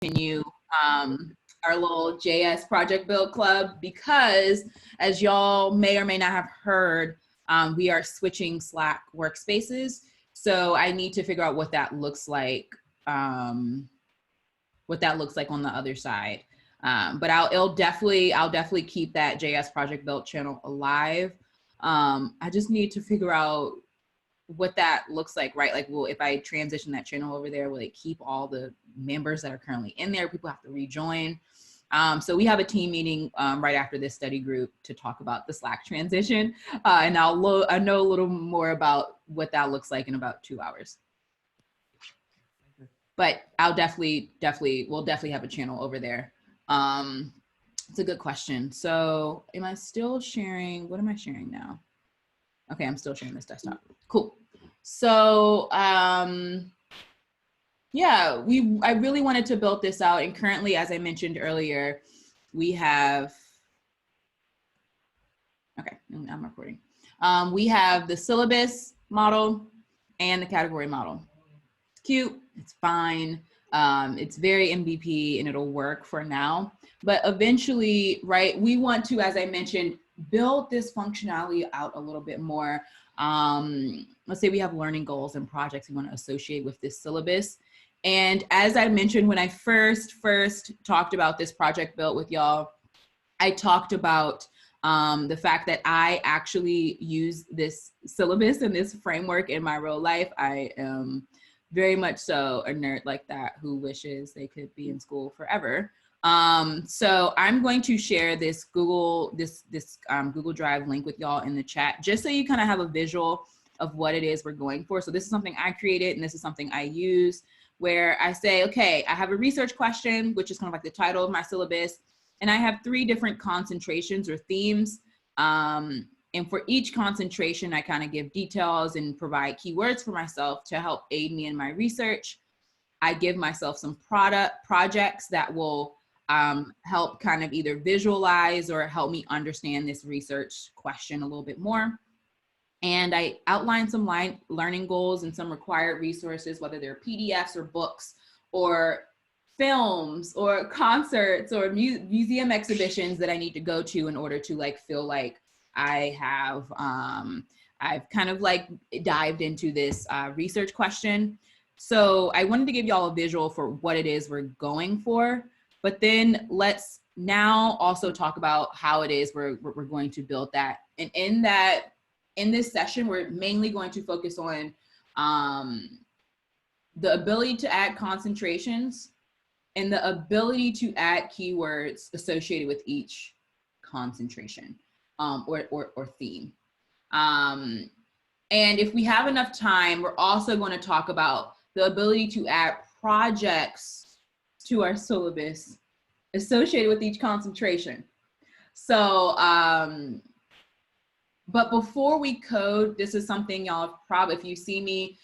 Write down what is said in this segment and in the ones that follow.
continue our little JS Project Build Club, because as y'all may or may not have heard, we are switching Slack workspaces. So I need to figure out what that looks like, on the other side. But I'll definitely keep that JS Project Build channel alive. I just need to figure out what that looks like, right? Like, well, if I transition that channel over there, will it keep all the members that are currently in there? People have to rejoin. So we have a team meeting right after this study group to talk about the Slack transition. And I know a little more about what that looks like in about 2 hours. But we'll definitely have a channel over there. It's a good question. So am I still sharing? What am I sharing now? Okay, I'm still sharing this desktop. Cool. So yeah, I really wanted to build this out. And currently, as I mentioned earlier, we have, okay, I'm recording. We have the syllabus model and the category model. It's cute, it's fine. It's very MVP and it'll work for now. But eventually, right, we want to, as I mentioned, build this functionality out a little bit more. Let's say we have learning goals and projects we want to associate with this syllabus. And as I mentioned, when I first talked about this project built with y'all, I talked about the fact that I actually use this syllabus and this framework in my real life. I am very much so a nerd like that who wishes they could be in school forever. So I'm going to share this Google Drive link with y'all in the chat, just so you kind of have a visual of what it is we're going for. So this is something I created and this is something I use, where I say, okay, I have a research question, which is kind of like the title of my syllabus. And I have 3 different concentrations or themes. And for each concentration, I kind of give details and provide keywords for myself to help aid me in my research. I give myself some projects that will help kind of either visualize or help me understand this research question a little bit more. And I outline some learning goals and some required resources, whether they're PDFs or books or films or concerts or museum exhibitions that I need to go to in order to like feel like I have, I've kind of like dived into this research question. So I wanted to give y'all a visual for what it is we're going for, but then let's now also talk about how it is we're going to build that. And in this session, we're mainly going to focus on the ability to add concentrations and the ability to add keywords associated with each concentration or theme. And if we have enough time, we're also going to talk about the ability to add projects to our syllabus associated with each concentration. So, but before we code, this is something y'all probably, if you see me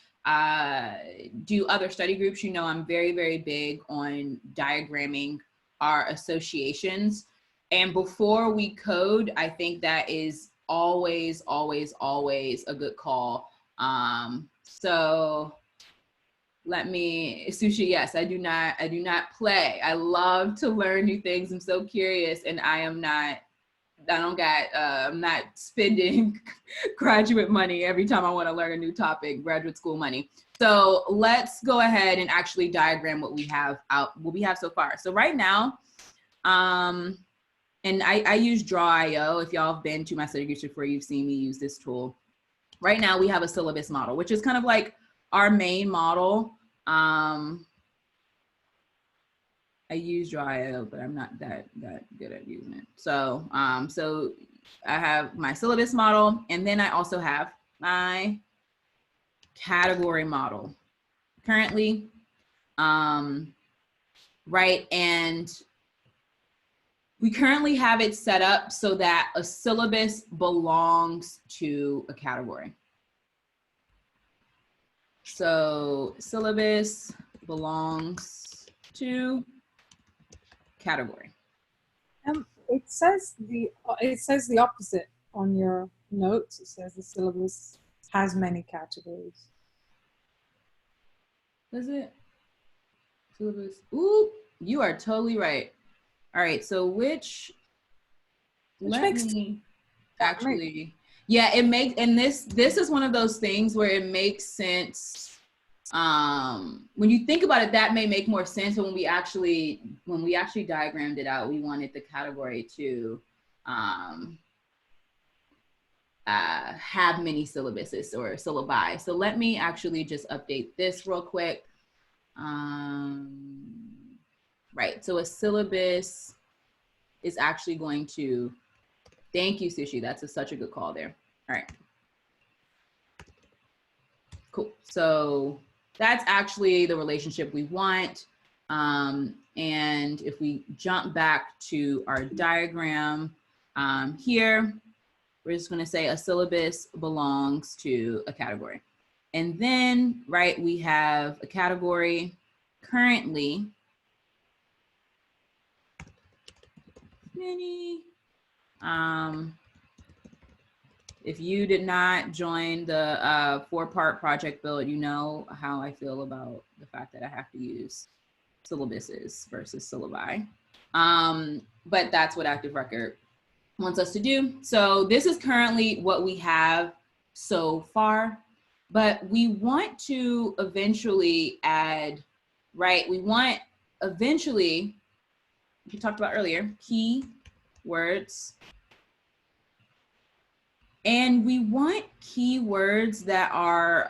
do other study groups, you know I'm very, very big on diagramming our associations. And before we code, I think that is always, always, always a good call. So let me, Sushi, yes, I do not play. I love to learn new things. I'm so curious, and I'm not spending graduate money every time I want to learn a new topic, graduate school money. So let's go ahead and actually diagram what we have so far. So right now, and I use Draw.io. If y'all have been to my study groups before, you've seen me use this tool. Right now we have a syllabus model, which is kind of like our main model. I use Draw.io, but I'm not that good at using it. So, so I have my syllabus model, and then I also have my category model currently, right? And we currently have it set up so that a syllabus belongs to a category. So syllabus belongs to category. It says the opposite on your notes. It says the syllabus has many categories. Does it? Syllabus. Ooh, You are totally right. All right, so let makes me that makes- actually, yeah, it makes, and this is one of those things where it makes sense. When you think about it, that may make more sense. But when we actually diagrammed it out, we wanted the category to have many syllabuses or syllabi. So let me actually just update this real quick. Right, so a syllabus is actually going to, thank you, Sushi. That's such a good call there. All right. Cool. So that's actually the relationship we want. And if we jump back to our diagram here, we're just going to say a syllabus belongs to a category. And then, right, we have a category currently. If you did not join the 4-part project build, you know how I feel about the fact that I have to use syllabuses versus syllabi. But that's what Active Record wants us to do. So this is currently what we have so far, but we want to eventually add, right? We want eventually, we talked about earlier, key words. And we want keywords that are,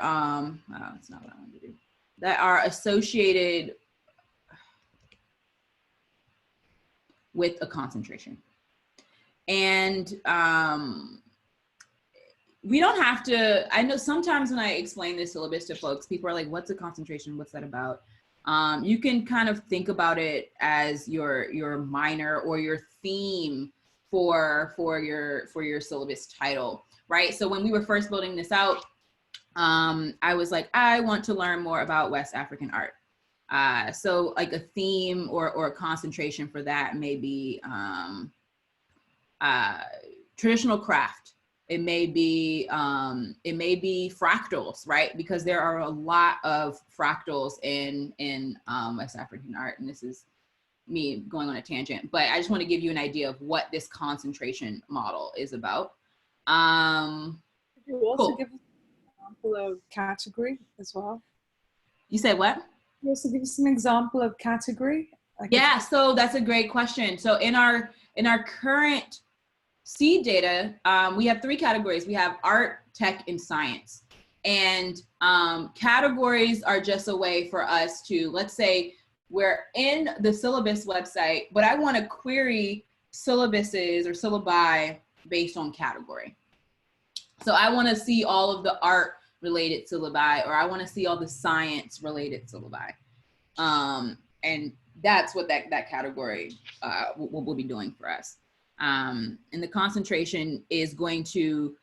that's not what I want to do, that are associated with a concentration. And we don't have to, I know sometimes when I explain this syllabus to folks, people are like, what's a concentration? What's that about? You can kind of think about it as your minor or your theme for your syllabus title, right? So when we were first building this out, I was like, I want to learn more about West African art. So like a theme or a concentration for that may be traditional craft. It may be fractals, right? Because there are a lot of fractals in West African art, and this is me going on a tangent, but I just want to give you an idea of what this concentration model is about. Could you also Cool. give us an example of category as well? You said what? You also give us an example of category? Like Yeah, so that's a great question. So in our current seed data, we have 3 categories. We have art, tech, and science. And categories are just a way for us to, let's say we're in the syllabus website, but I want to query syllabuses or syllabi based on category. So I want to see all of the art related syllabi, or I want to see all the science related syllabi. And that's what that category will be doing for us. And the concentration is going to,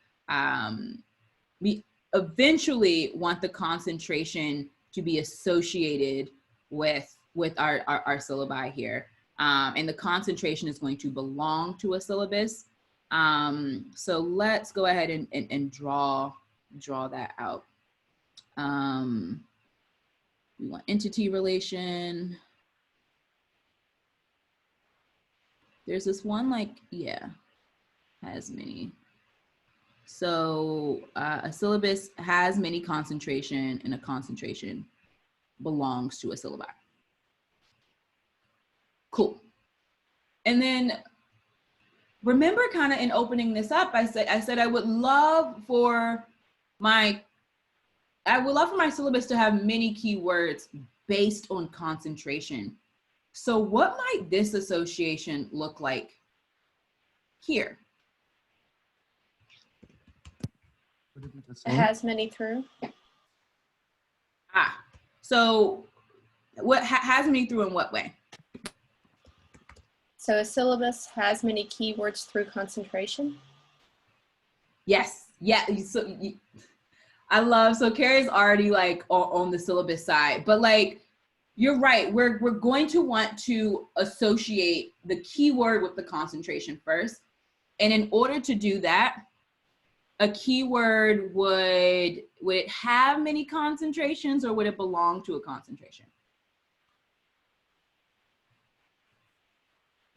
we eventually want the concentration to be associated with our syllabi here. And the concentration is going to belong to a syllabus. So let's go ahead and draw that out. We want entity relation. There's this one like, yeah, has many. So a syllabus has many concentration, and a concentration belongs to a syllabi. Cool. And then remember, kind of in opening this up, I said I would love for my syllabus to have many keywords based on concentration. So what might this association look like here? It has many through. So what has many through in what way? So a syllabus has many keywords through concentration. Yes. Yeah. So Carrie's already like on the syllabus side, but like, you're right. We're going to want to associate the keyword with the concentration first. And in order to do that, a keyword would it have many concentrations, or would it belong to a concentration?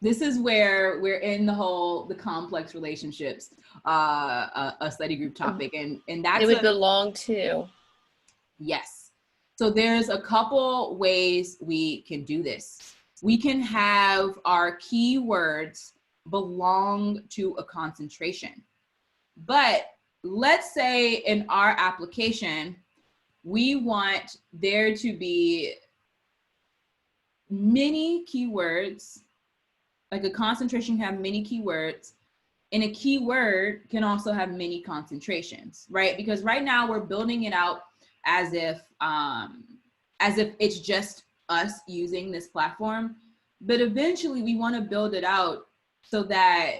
This is where we're in the complex relationships, a study group topic. And that's It would belong to. Yes. So there's a couple ways we can do this. We can have our keywords belong to a concentration. But let's say in our application, we want there to be many keywords, like a concentration can have many keywords, and a keyword can also have many concentrations, right? Because right now we're building it out as if it's just us using this platform, but eventually we want to build it out so that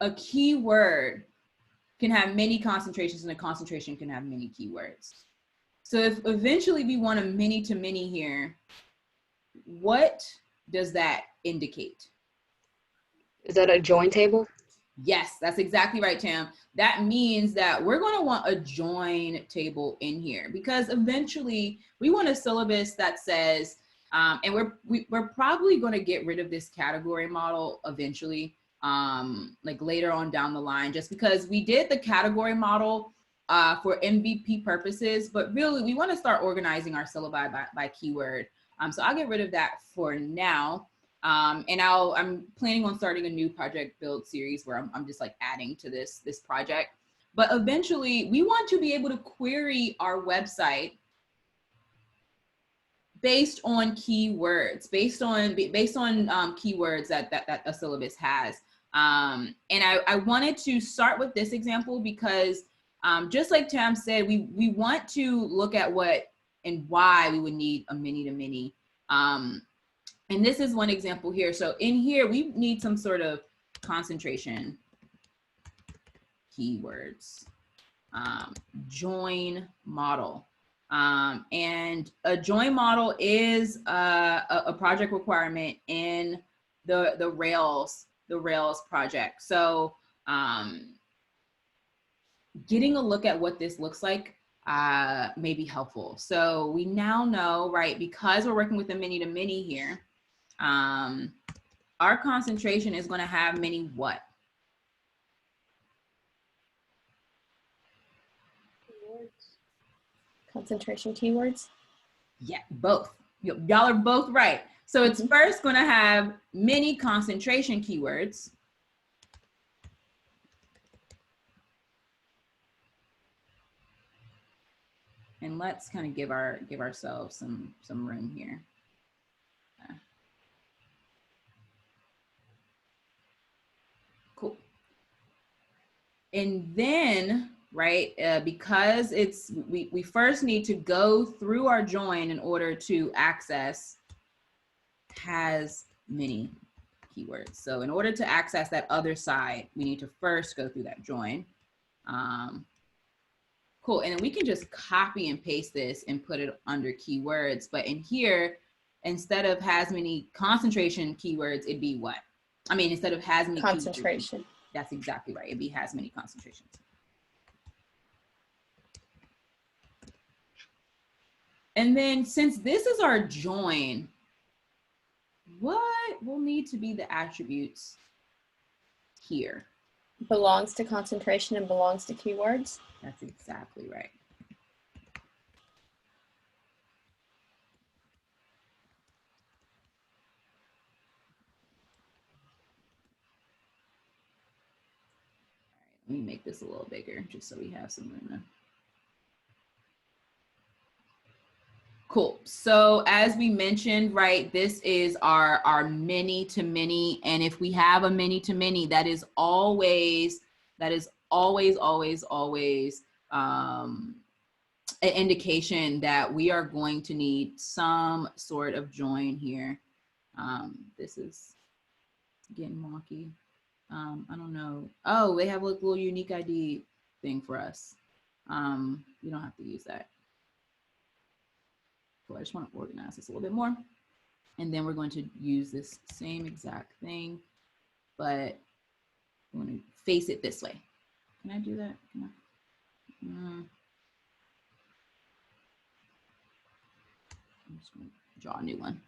a keyword can have many concentrations and a concentration can have many keywords. So if eventually we want a many to many here, what does that indicate? Is that a join table? Yes, that's exactly right, Tam. That means that we're going to want a join table in here because eventually we want a syllabus that says, and we're probably going to get rid of this category model eventually, like later on down the line, just because we did the category model for MVP purposes, but really we want to start organizing our syllabi by keyword. So I'll get rid of that for now. And I'm planning on starting a new project build series where I'm just like adding to this project. But eventually we want to be able to query our website based on keywords, based on keywords that a syllabus has. And I wanted to start with this example because just like Tam said, we want to look at what and why we would need a many to many. And this is one example here. So in here, we need some sort of concentration keywords, join model. And a join model is a project requirement in the Rails project. So getting a look at what this looks like may be helpful. So we now know, right, because we're working with a many to many here, our concentration is going to have many what? Concentration keywords? Yeah, both. Y'all are both right. So it's first going to have many concentration keywords. And let's kind of give ourselves some room here. Cool. And then, right, because we first need to go through our join in order to access has many keywords. So in order to access that other side, we need to first go through that join. Cool, and then we can just copy and paste this and put it under keywords. But in here, instead of has many concentration keywords, it'd be what? I mean, instead of has many concentration. That's exactly right. It'd be has many concentrations. And then since this is our join, what will need to be the attributes here? Belongs to concentration and belongs to keywords. That's exactly right. Let me make this a little bigger just so we have some room there. Cool. So as we mentioned, right, this is our many to many. And if we have a many to many, that is always an indication that we are going to need some sort of join here. This is getting wonky. I don't know. Oh, they have a little unique ID thing for us. You don't have to use that. So I just want to organize this a little bit more. And then we're going to use this same exact thing, but I'm going to face it this way. Can I do that? Can I? I'm just going to draw a new one.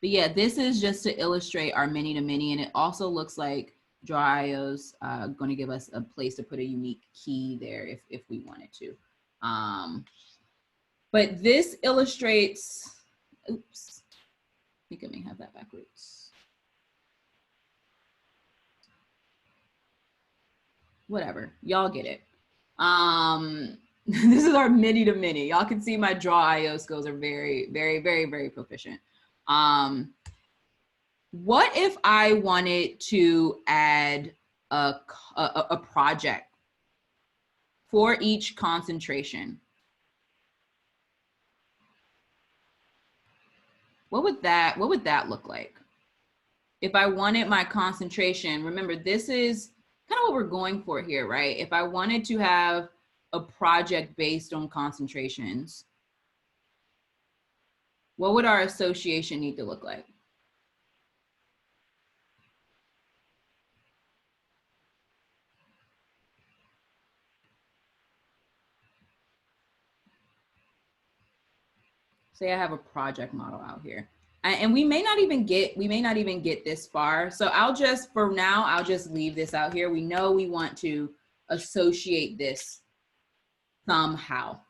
But yeah, this is just to illustrate our many-to-many, and it also looks like Draw.io's going to give us a place to put a unique key there if we wanted to. But this illustrates, oops, I think I may have that backwards. Whatever, y'all get it. This is our many-to-many. Y'all can see my Draw.io skills are very, very, very, very proficient. What if I wanted to add a project for each concentration? What would that look like? If I wanted my concentration, remember this is kind of what we're going for here, right? If I wanted to have a project based on concentrations, what would our association need to look like? Say I have a project model out here, and we may not even get this far. So I'll just, for now, I'll just leave this out here. We know we want to associate this somehow.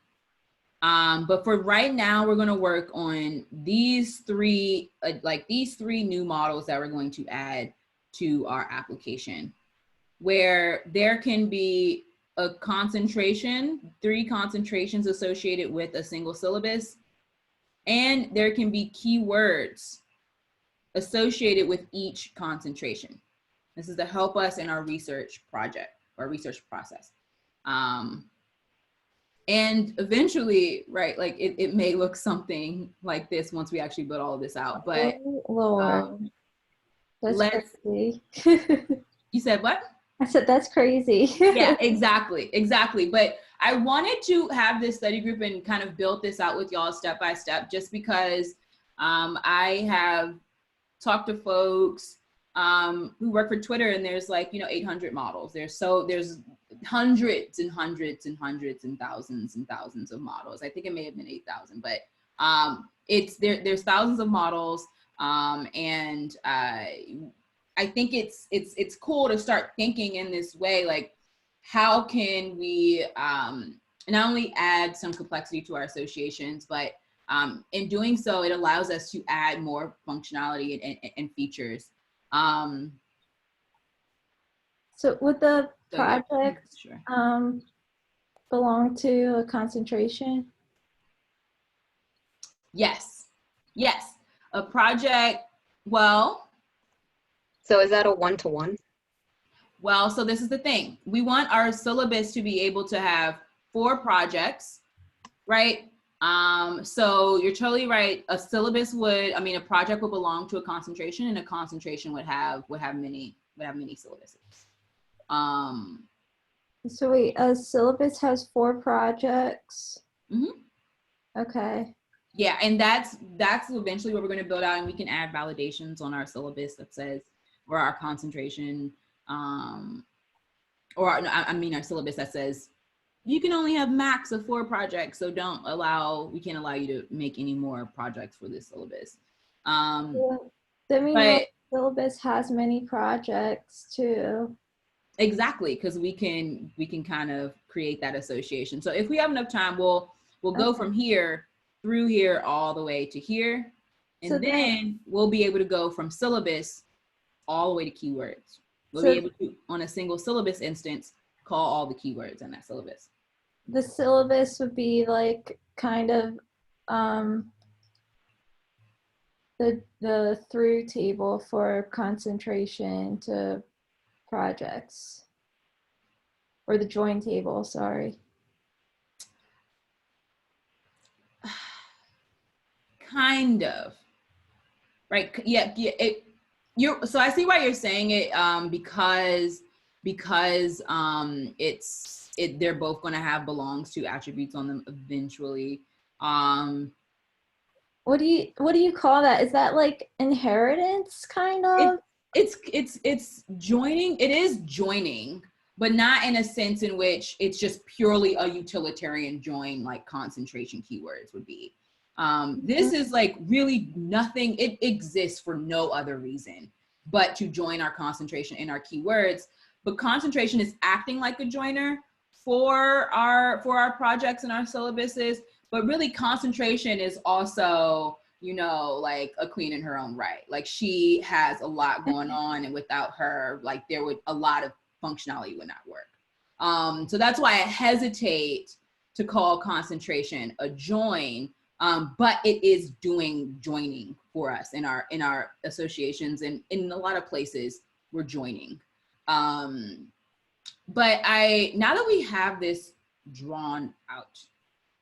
But for right now, we're going to work on these three, these three new models that we're going to add to our application, where there can be a concentration, 3 concentrations associated with a single syllabus, and there can be keywords associated with each concentration. This is to help us in our research project or research process. And eventually, right, like it may look something like this once we actually build all of this out, but Oh, Lord. That's crazy. You said what? I said, that's crazy. Yeah, exactly. But I wanted to have this study group and kind of build this out with y'all step by step, just because I have talked to folks who work for Twitter, and there's 800 models. There's hundreds and hundreds and hundreds and thousands of models. I think it may have been 8,000, but there's thousands of models, and I think it's cool to start thinking in this way, like how can we not only add some complexity to our associations, but in doing so, it allows us to add more functionality and features. So would the So, yeah, project sure. belong to a concentration? Yes. A project, well, So is that a one-to-one? Well, so this is the thing. We want our syllabus to be able to have 4 projects, right? So you're totally right. A project would belong to a concentration, and a concentration would have many syllabuses. So wait, a syllabus has 4 projects? Mhm. Okay. Yeah, and that's eventually what we're going to build out, and we can add validations on our syllabus that says, or our concentration, our syllabus that says you can only have max of 4 projects, so we can't allow you to make any more projects for this syllabus. Then we know syllabus has many projects too. Exactly, because we can kind of create that association. So if we have enough time, we'll go from here through here all the way to here, and So then we'll be able to go from syllabus all the way to keywords. We'll be able to, on a single syllabus instance, call all the keywords in that syllabus. The syllabus would be like kind of the through table for concentration to projects, or the join table, sorry. Kind of, right? Yeah. So I see why you're saying it, because they're both going to have belongs to attributes on them eventually. What do you call that? Is that like inheritance kind of? It's joining. It is joining, but not in a sense in which it's just purely a utilitarian join like concentration keywords would be. This is like really nothing. It exists for no other reason but to join our concentration in our keywords. But concentration is acting like a joiner for our projects and our syllabuses. But really, concentration is also, you know, like a queen in her own right. Like, she has a lot going on, and without her, like, a lot of functionality would not work. So that's why I hesitate to call concentration a join, but it is doing joining for us in our associations, and in a lot of places we're joining. But now that we have this drawn out,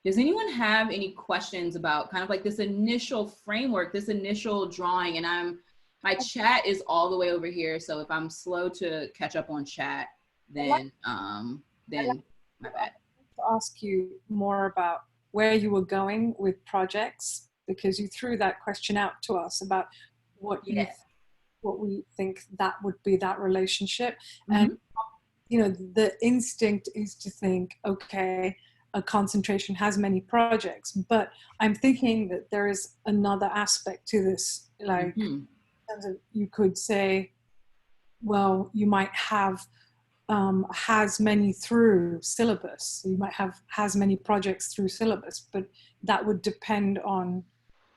does anyone have any questions about kind of like this initial framework, this initial drawing? And my chat is all the way over here, so if I'm slow to catch up on chat, then my bad. To ask you more about where you were going with projects, because you threw that question out to us about what we think that would be that relationship. And you know, the instinct is to think, okay, a concentration has many projects, but I'm thinking that there is another aspect to this. Like, in terms of, you could say, well, you might have has many through syllabus. You might have has many projects through syllabus, but that would depend on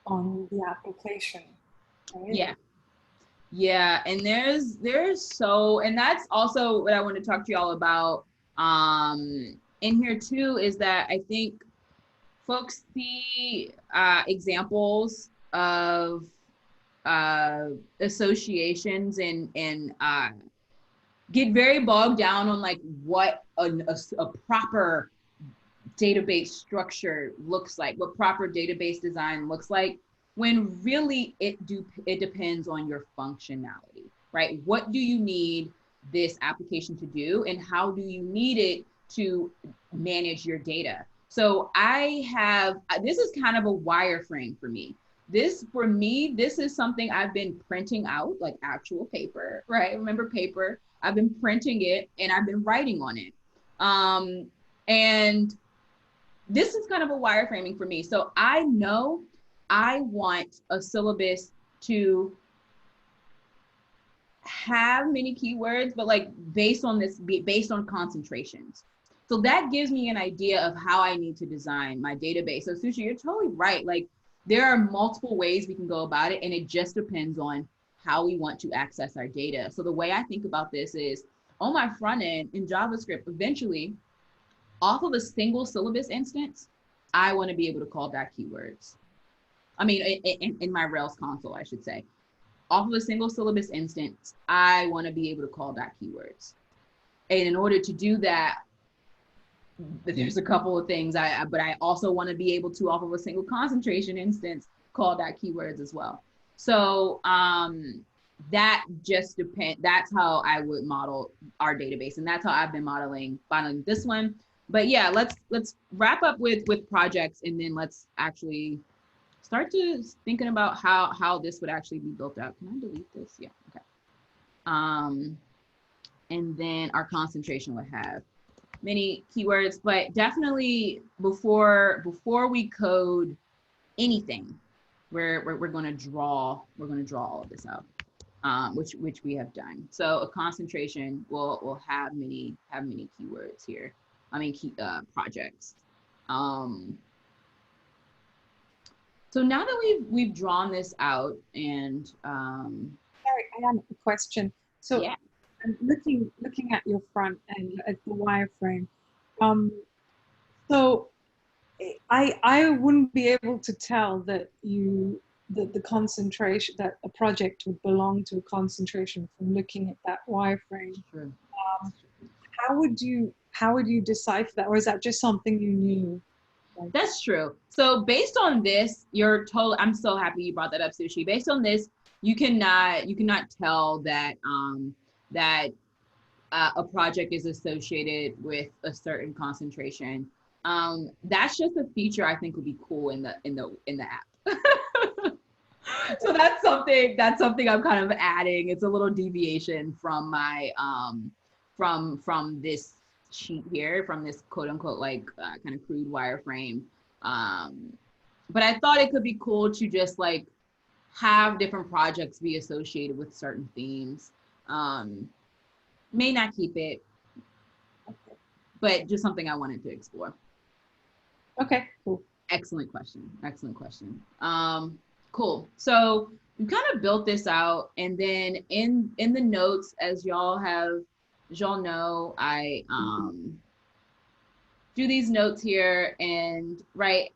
the application. Right? Yeah, and and that's also what I want to talk to y'all about in here too, is that I think folks see examples of associations and get very bogged down on like what a proper database structure looks like, what proper database design looks like, when really it depends on your functionality, right? What do you need this application to do, and how do you need it to manage your data? So this is kind of a wireframe for me. This is something I've been printing out, like actual paper, right? Remember paper? I've been printing it and I've been writing on it. And this is kind of a wireframing for me. So I know I want a syllabus to have many keywords, but like based on concentrations. So that gives me an idea of how I need to design my database. So Sushi, you're totally right. Like, there are multiple ways we can go about it, and it just depends on how we want to access our data. So the way I think about this is, on my front end in JavaScript, eventually, off of a single syllabus instance, I want to be able to call back keywords. I mean, in my Rails console, I should say. Off of a single syllabus instance, I want to be able to call back keywords. And in order to do that, there's a couple of things, but I also want to be able to, off of a single concentration instance, call back keywords as well. So that just depends. That's how I would model our database, and that's how I've been modeling this one. But yeah, let's wrap up with projects, and then let's actually start to thinking about how this would actually be built out. Can I delete this? Yeah, okay. And then our concentration would have many keywords, but definitely before we code anything, we're going to draw all of this out, which we have done. So a concentration will have many keywords here. I mean, projects. So now that we've drawn this out, and Sorry, I have a question. So yeah. I'm looking at your front end at the wireframe. So I wouldn't be able to tell that the concentration, that a project would belong to a concentration from looking at that wireframe. Sure. How would you decipher that, or is that just something you knew? That's true. So based on this, I'm so happy you brought that up, Sushi. Based on this, you cannot tell that a project is associated with a certain concentration. That's just a feature I think would be cool in the app. So that's something I'm kind of adding. It's a little deviation from my from this sheet here, from this quote unquote like kind of crude wireframe. but I thought it could be cool to just like have different projects be associated with certain themes. May not keep it, but just something I wanted to explore. Okay, cool. Excellent question. Excellent question. Cool. So we kind of built this out, and then in the notes, as y'all know, I do these notes here, and right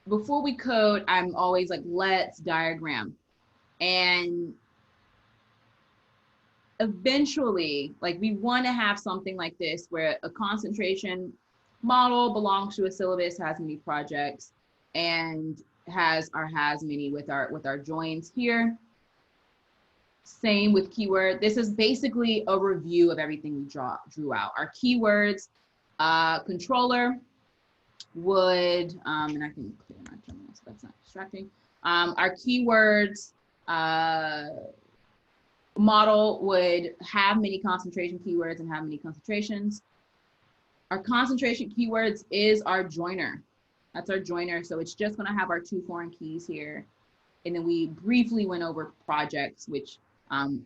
before we code, I'm always like, let's diagram. And eventually, like, we want to have something like this where a concentration model belongs to a syllabus, has many projects, and has many with our joins here. Same with keyword. This is basically a review of everything we drew out. Our keywords, controller would, and I can clear my terminal so that's not distracting. Our keywords model would have many concentration keywords and have many concentrations. Our concentration keywords is our joiner. That's our joiner. So it's just going to have our 2 foreign keys here. And then we briefly went over projects, which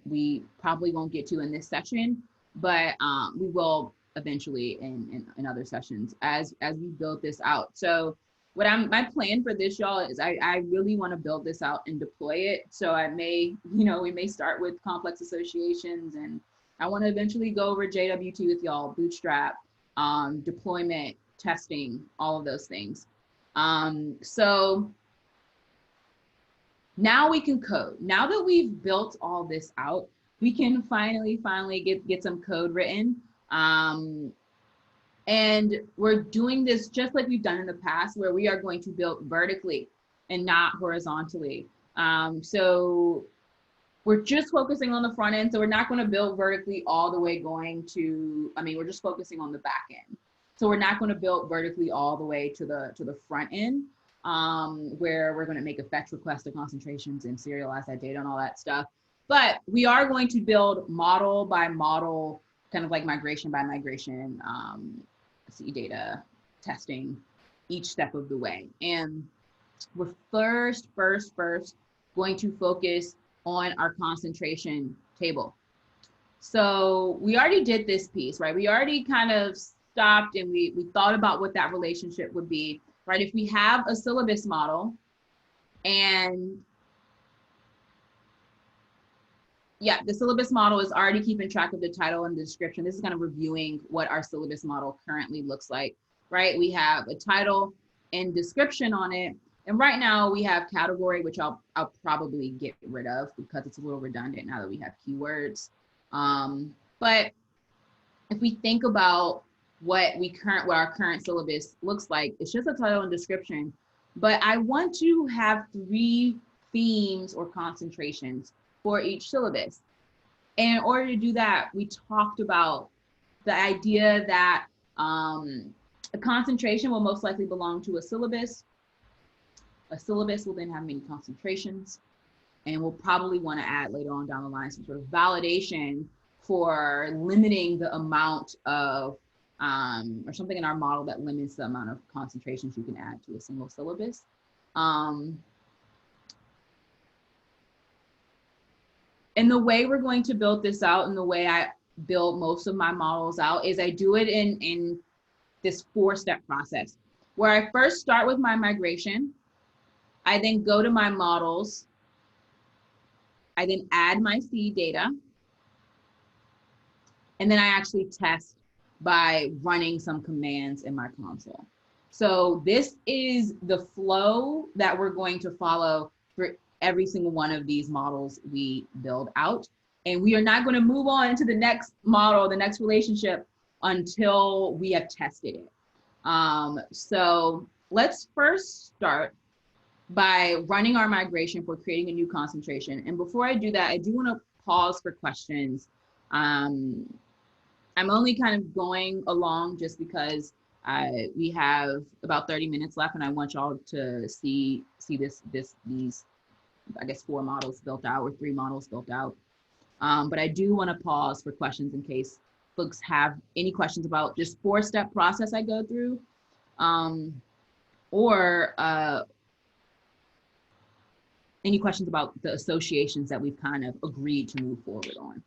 we probably won't get to in this session, but we will eventually in other sessions as we build this out. So my plan for this, y'all, is I really want to build this out and deploy it. So we may start with complex associations, and I want to eventually go over JWT with y'all, Bootstrap, deployment, testing, all of those things. So now we can code. Now that we've built all this out, we can finally get some code written. And we're doing this just like we've done in the past, where we are going to build vertically and not horizontally. So we're just focusing on the front end. So we're not going to build vertically all the way we're just focusing on the back end. So we're not going to build vertically all the way to the front end, where we're going to make a fetch request to concentrations and serialize that data and all that stuff. But we are going to build model by model, kind of like migration by migration, see data testing each step of the way. And we're first going to focus on our concentration table. So we already did this piece, right? We already kind of stopped and we thought about what that relationship would be, right? If we have a syllabus model, and yeah, the syllabus model is already keeping track of the title and the description. This is kind of reviewing what our syllabus model currently looks like, right? We have a title and description on it. And right now we have category, which I'll probably get rid of because it's a little redundant now that we have keywords. But if we think about what our current syllabus looks like, it's just a title and description. But I want to have 3 themes or concentrations for each syllabus. And in order to do that, we talked about the idea that a concentration will most likely belong to a syllabus. A syllabus will then have many concentrations, and we'll probably want to add later on down the line some sort of validation for limiting the amount of, or something in our model that limits the amount of concentrations you can add to a single syllabus. And the way we're going to build this out, and the way I build most of my models out, is I do it in this 4-step process, where I first start with my migration. I then go to my models. I then add my seed data. And then I actually test by running some commands in my console. So this is the flow that we're going to follow for every single one of these models we build out. And we are not going to move on to the next model, the next relationship, until we have tested it. So let's first start by running our migration for creating a new concentration. And before I do that, I do want to pause for questions. I'm only kind of going along just because we have about 30 minutes left, and I want y'all to see these, I guess, 4 models built out, or 3 models built out. But I do want to pause for questions in case folks have any questions about just 4-step process I go through, or any questions about the associations that we've kind of agreed to move forward on?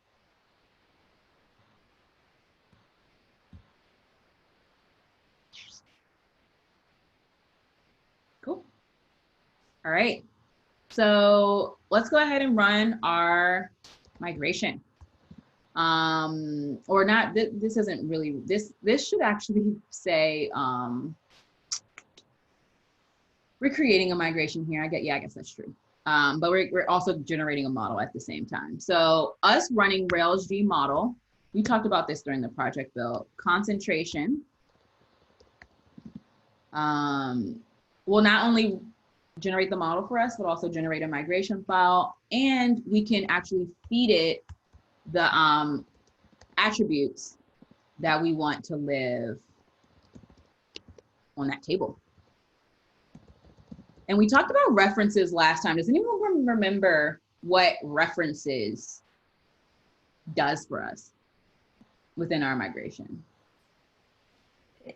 Cool. All right. So let's go ahead and run our migration. Or not, this isn't really, this should actually say, we're creating a migration here. I guess that's true. But we're also generating a model at the same time. So us running Rails G model, we talked about this during the project build, concentration will not only generate the model for us, but also generate a migration file. And we can actually feed it the attributes that we want to live on that table. And we talked about references last time. Does anyone remember what references does for us within our migration?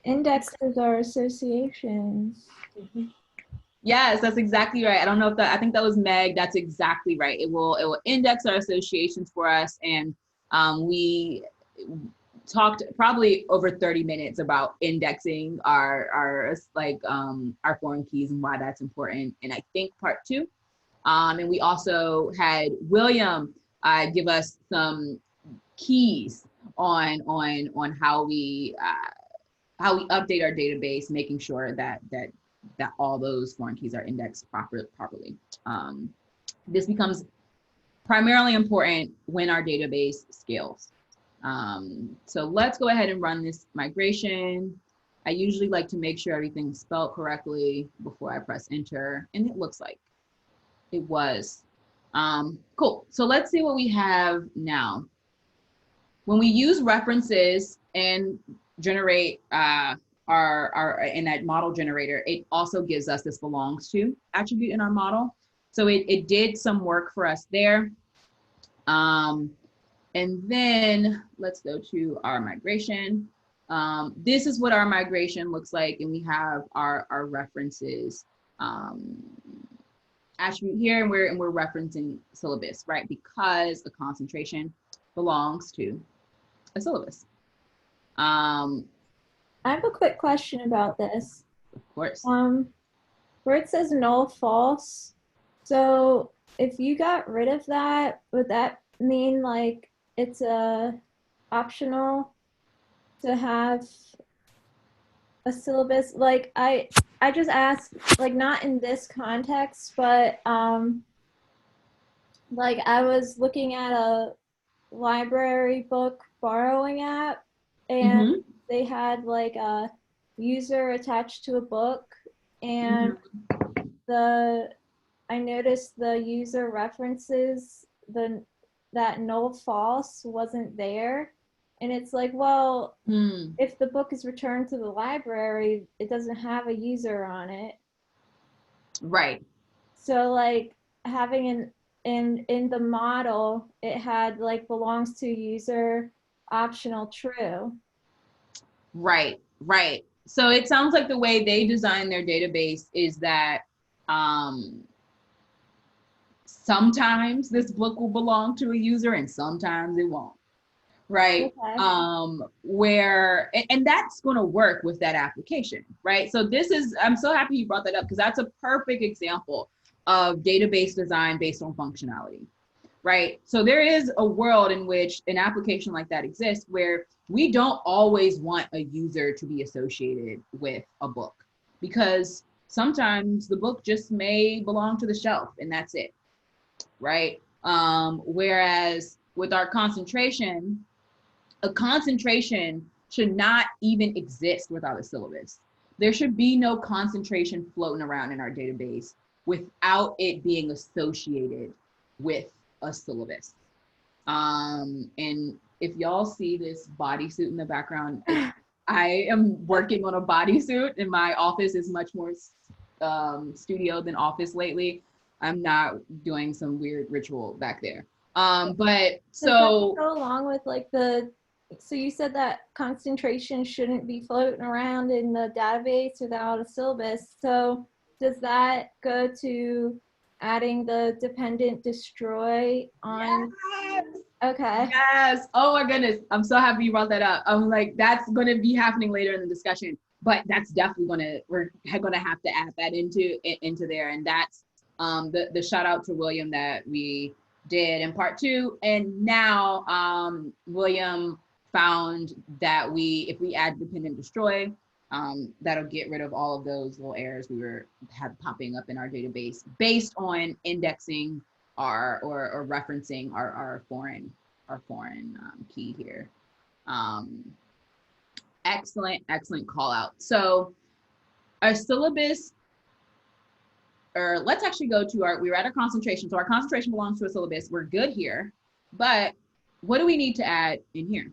Indexes are associations. Yes, that's exactly right. I don't know if that, I think that was Meg. That's exactly right. It will index our associations for us. And we talked probably over 30 minutes about indexing our foreign keys and why that's important. And I think part 2. And we also had William give us some keys on how we update our database, making sure that all those foreign keys are indexed properly. This becomes primarily important when our database scales. So let's go ahead and run this migration. I usually like to make sure everything's spelled correctly before I press enter, and it looks like it was. Cool, so let's see what we have now. When we use references and generate in that model generator, it also gives us this belongs to attribute in our model. So it did some work for us there. And then let's go to our migration. This is what our migration looks like. And we have our references attribute here, and we're referencing syllabus, right? Because a concentration belongs to a syllabus. I have a quick question about this. Of course. Where it says null false. So if you got rid of that, would that mean like it's optional to have a syllabus? Like I just asked, like not in this context, but like I was looking at a library book borrowing app, and they had like a user attached to a book, and I noticed the user references, that null false wasn't there. And it's like, well, if the book is returned to the library, it doesn't have a user on it. Right. So like having in the model, it had like belongs to user optional true. Right. So it sounds like the way they design their database is that sometimes this book will belong to a user and sometimes it won't. Right. Okay. Where, and that's going to work with that application, right? So this is, I'm so happy you brought that up, because that's a perfect example of database design based on functionality, right? So there is a world in which an application like that exists where we don't always want a user to be associated with a book, because sometimes the book just may belong to the shelf and that's it, right? Whereas with our concentration, a concentration should not even exist without a syllabus. There should be no concentration floating around in our database without it being associated with a syllabus. And if y'all see this bodysuit in the background, I am working on a bodysuit, and my office is much more studio than office lately. I'm not doing some weird ritual back there. But so go along with like so you said that concentration shouldn't be floating around in the database without a syllabus. So does that go to adding the dependent destroy on? Yes. Okay. Yes. Oh my goodness. I'm so happy you brought that up. I'm like, that's going to be happening later in the discussion, but that's definitely we're going to have to add that into there. And that's the shout out to William that we did in part 2. And now William found that if we add dependent destroy, that'll get rid of all of those little errors we had popping up in our database based on indexing or referencing our foreign key here. Excellent call out. So our syllabus, or let's actually go to we're at a concentration. So our concentration belongs to a syllabus. We're good here, but what do we need to add in here?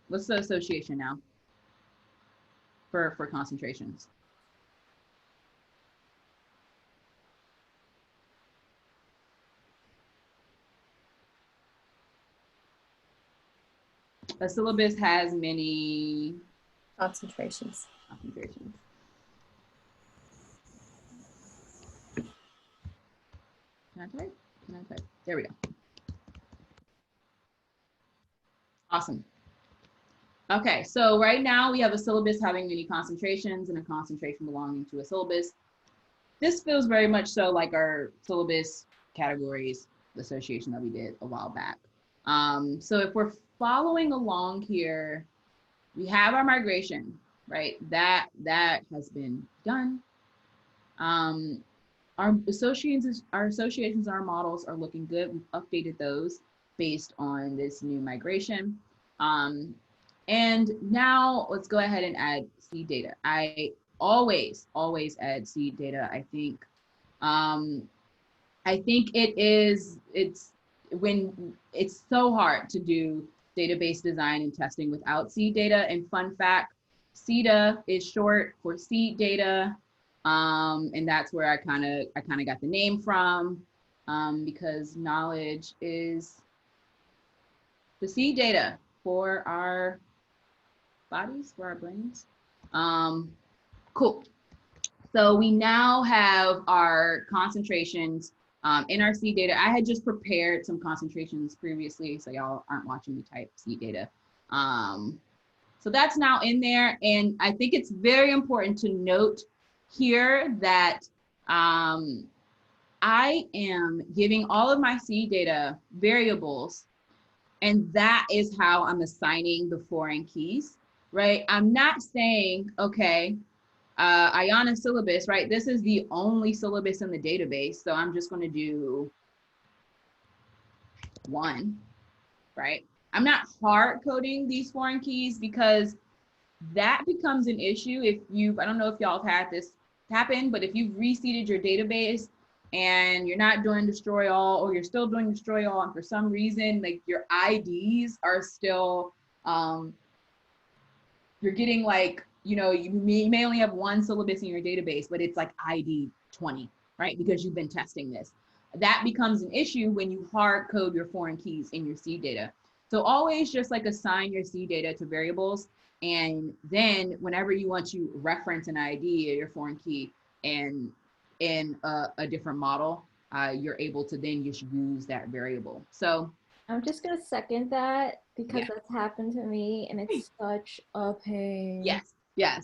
What's the association now for concentrations? A syllabus has many Concentrations. concentrations. Can I type? There we go. Awesome. Okay, so right now we have a syllabus having many concentrations and a concentration belonging to a syllabus. This feels very much so like our syllabus categories association that we did a while back. So if we're following along here, we have our migration, right? That has been done. Our associations, our models are looking good. We've updated those based on this new migration. And now let's go ahead and add seed data. I always add seed data. I think it's so hard to do database design and testing without seed data. And fun fact, SEDA is short for seed data. And that's where I kind of got the name from, because knowledge is the seed data for our bodies, for our brains. Cool. So we now have our concentrations in our seed data. I had just prepared some concentrations previously, so y'all aren't watching me type seed data. So that's now in there. And I think it's very important to note here that I am giving all of my seed data variables, and that is how I'm assigning the foreign keys, right? I'm not saying, okay, IANA syllabus, right? This is the only syllabus in the database, so I'm just going to do 1, right? I'm not hard coding these foreign keys because that becomes an issue if I don't know if y'all have had this happen, but if you've reseeded your database and you're not doing destroy all, or you're still doing destroy all, and for some reason, like your IDs are still, you're getting like, you may only have 1 syllabus in your database, but it's like ID 20, right? Because you've been testing this. That becomes an issue when you hard code your foreign keys in your seed data. So always just like assign your seed data to variables. And then whenever you want to reference an ID or your foreign key in a different model, you're able to then just use that variable. So I'm just gonna second that because that's happened to me and it's such a pain. Yes,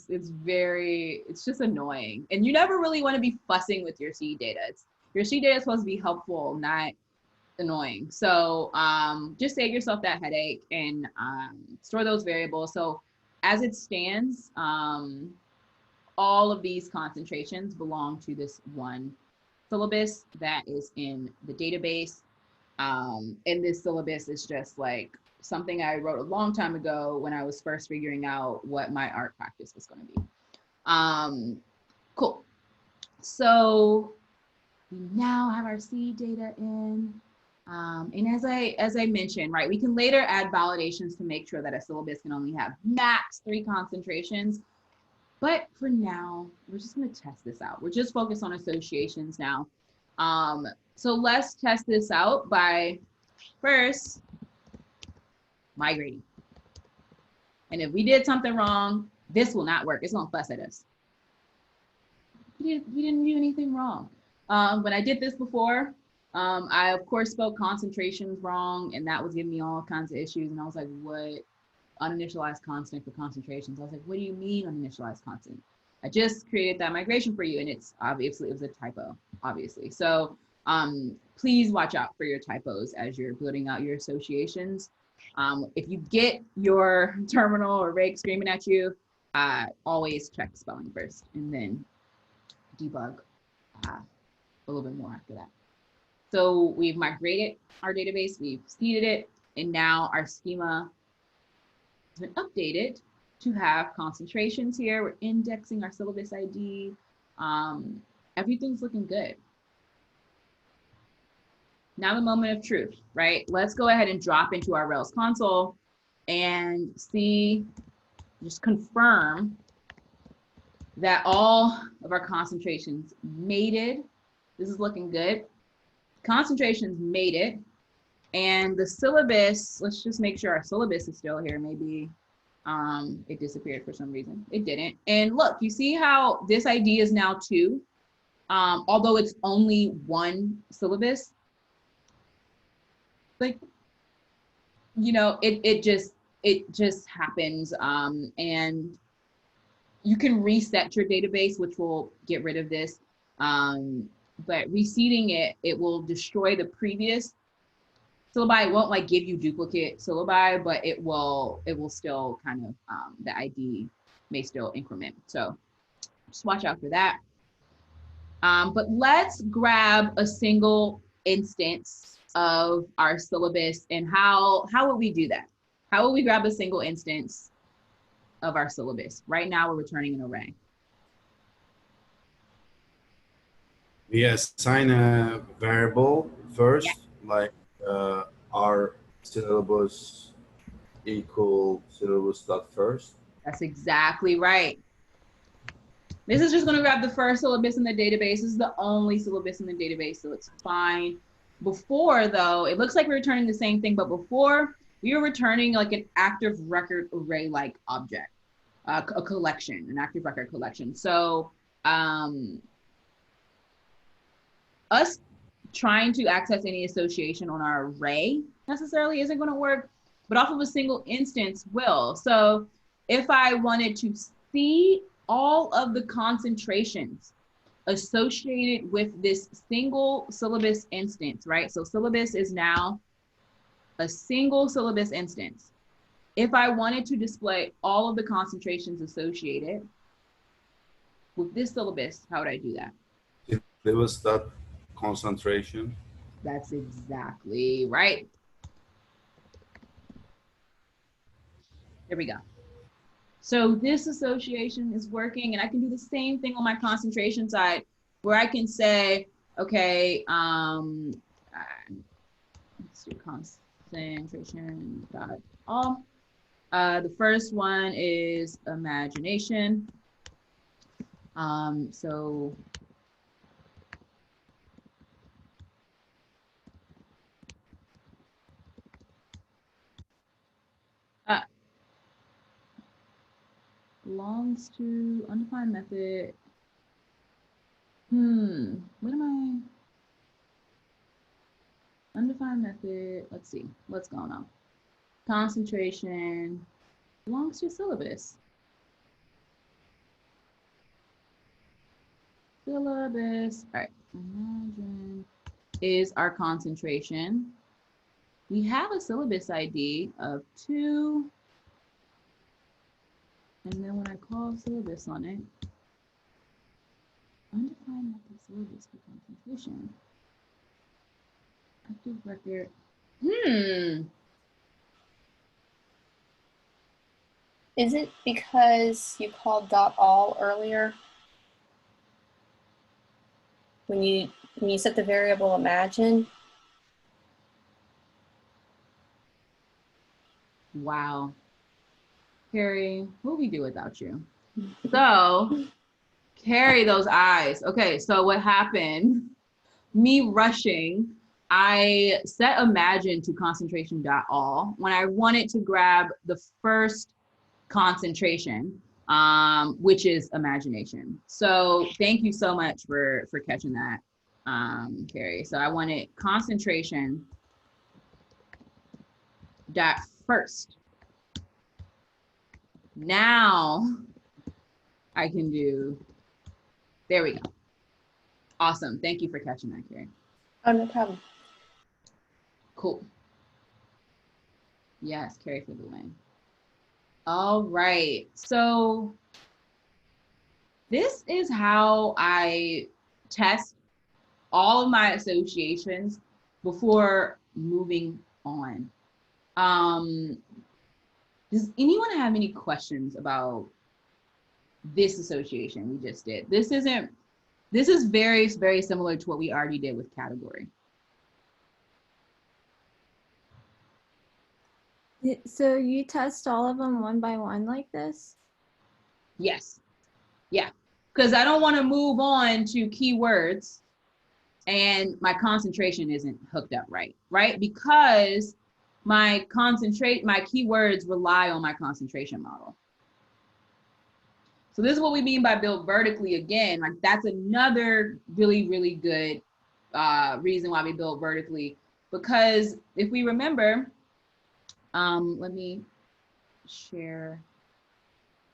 it's just annoying. And you never really want to be fussing with your seed data. Your seed data is supposed to be helpful, not annoying. So just save yourself that headache and store those variables. So as it stands, all of these concentrations belong to this one syllabus that is in the database. And this syllabus is just like something I wrote a long time ago when I was first figuring out what my art practice was going to be. Cool. So we now have our seed data in. And as I mentioned, right, we can later add validations to make sure that a syllabus can only have max 3 concentrations. But for now, we're just going to test this out. We're just focused on associations now. So let's test this out by first migrating. And if we did something wrong, this will not work. It's going to fuss at us. We didn't do anything wrong. When I did this before, I of course spelled concentrations wrong, and that was giving me all kinds of issues. And I was like, what? Uninitialized constant for concentrations. I was like, what do you mean uninitialized constant? I just created that migration for you, and it's obviously, it was a typo, obviously. So please watch out for your typos as you're building out your associations. If you get your terminal or rake screaming at you, always check spelling first and then debug a little bit more after that. So we've migrated our database, we've seeded it, and now our schema has been updated to have concentrations here. We're indexing our syllabus ID. Everything's looking good. Now the moment of truth, right? Let's go ahead and drop into our Rails console and see, just confirm that all of our concentrations made it. This is looking good. Concentrations made it. And the syllabus, let's just make sure our syllabus is still here. Maybe it disappeared for some reason. It didn't. And look, you see how this ID is now 2, although it's only 1 syllabus. Like, you know, it just happens. And you can reset your database, which will get rid of this. But reseeding it will destroy the previous syllabi. It won't like give you duplicate syllabi, but it will still kind of, the ID may still increment. So just watch out for that. But let's grab a single instance of our syllabus. And how would we do that? How would we grab a single instance of our syllabus? Right now we're returning an array. We assign a variable first, like our syllabus equal syllabus.first. That's exactly right. This is just going to grab the first syllabus in the database. This is the only syllabus in the database, so it's fine. Before, though, it looks like we're returning the same thing, but before we were returning like an active record array-like object, a collection, an active record collection. So us trying to access any association on our array necessarily isn't going to work, but off of a single instance will. So if I wanted to see all of the concentrations associated with this single syllabus instance, right? So syllabus is now a single syllabus instance. If I wanted to display all of the concentrations associated with this syllabus, how would I do that? Syllabus.concentration. That's exactly right. There we go. So this association is working, and I can do the same thing on my concentration side, where I can say, okay, let's do concentration dot all. The first one is imagination. So belongs to undefined method. What am I? Undefined method. Let's see what's going on. Concentration belongs to syllabus. Syllabus. All right. Imagine is our concentration. We have a syllabus ID of 2. And then when I call syllabus on it, undefined method syllabus for concentration. Active record. Is it because you called .all earlier? When you set the variable imagine? Wow. Carrie, what would we do without you? So, carry those eyes. Okay, so what happened? Me rushing, I set imagine to concentration.all when I wanted to grab the first concentration, which is imagination. So thank you so much for catching that. Carrie. So I wanted concentration dot first. Now I can do, there we go. Awesome. Thank you for catching that, Carrie. Oh, no problem. Cool. Yes, Carrie for the win. All right. So this is how I test all of my associations before moving on. Does anyone have any questions about this association we just did? This is very, very similar to what we already did with category. So you test all of them one by one like this? Yes. Yeah. Because I don't want to move on to keywords and my concentration isn't hooked up right? Because my keywords rely on my concentration model. So this is what we mean by build vertically again. Like that's another really, really good reason why we build vertically. Because if we remember, let me share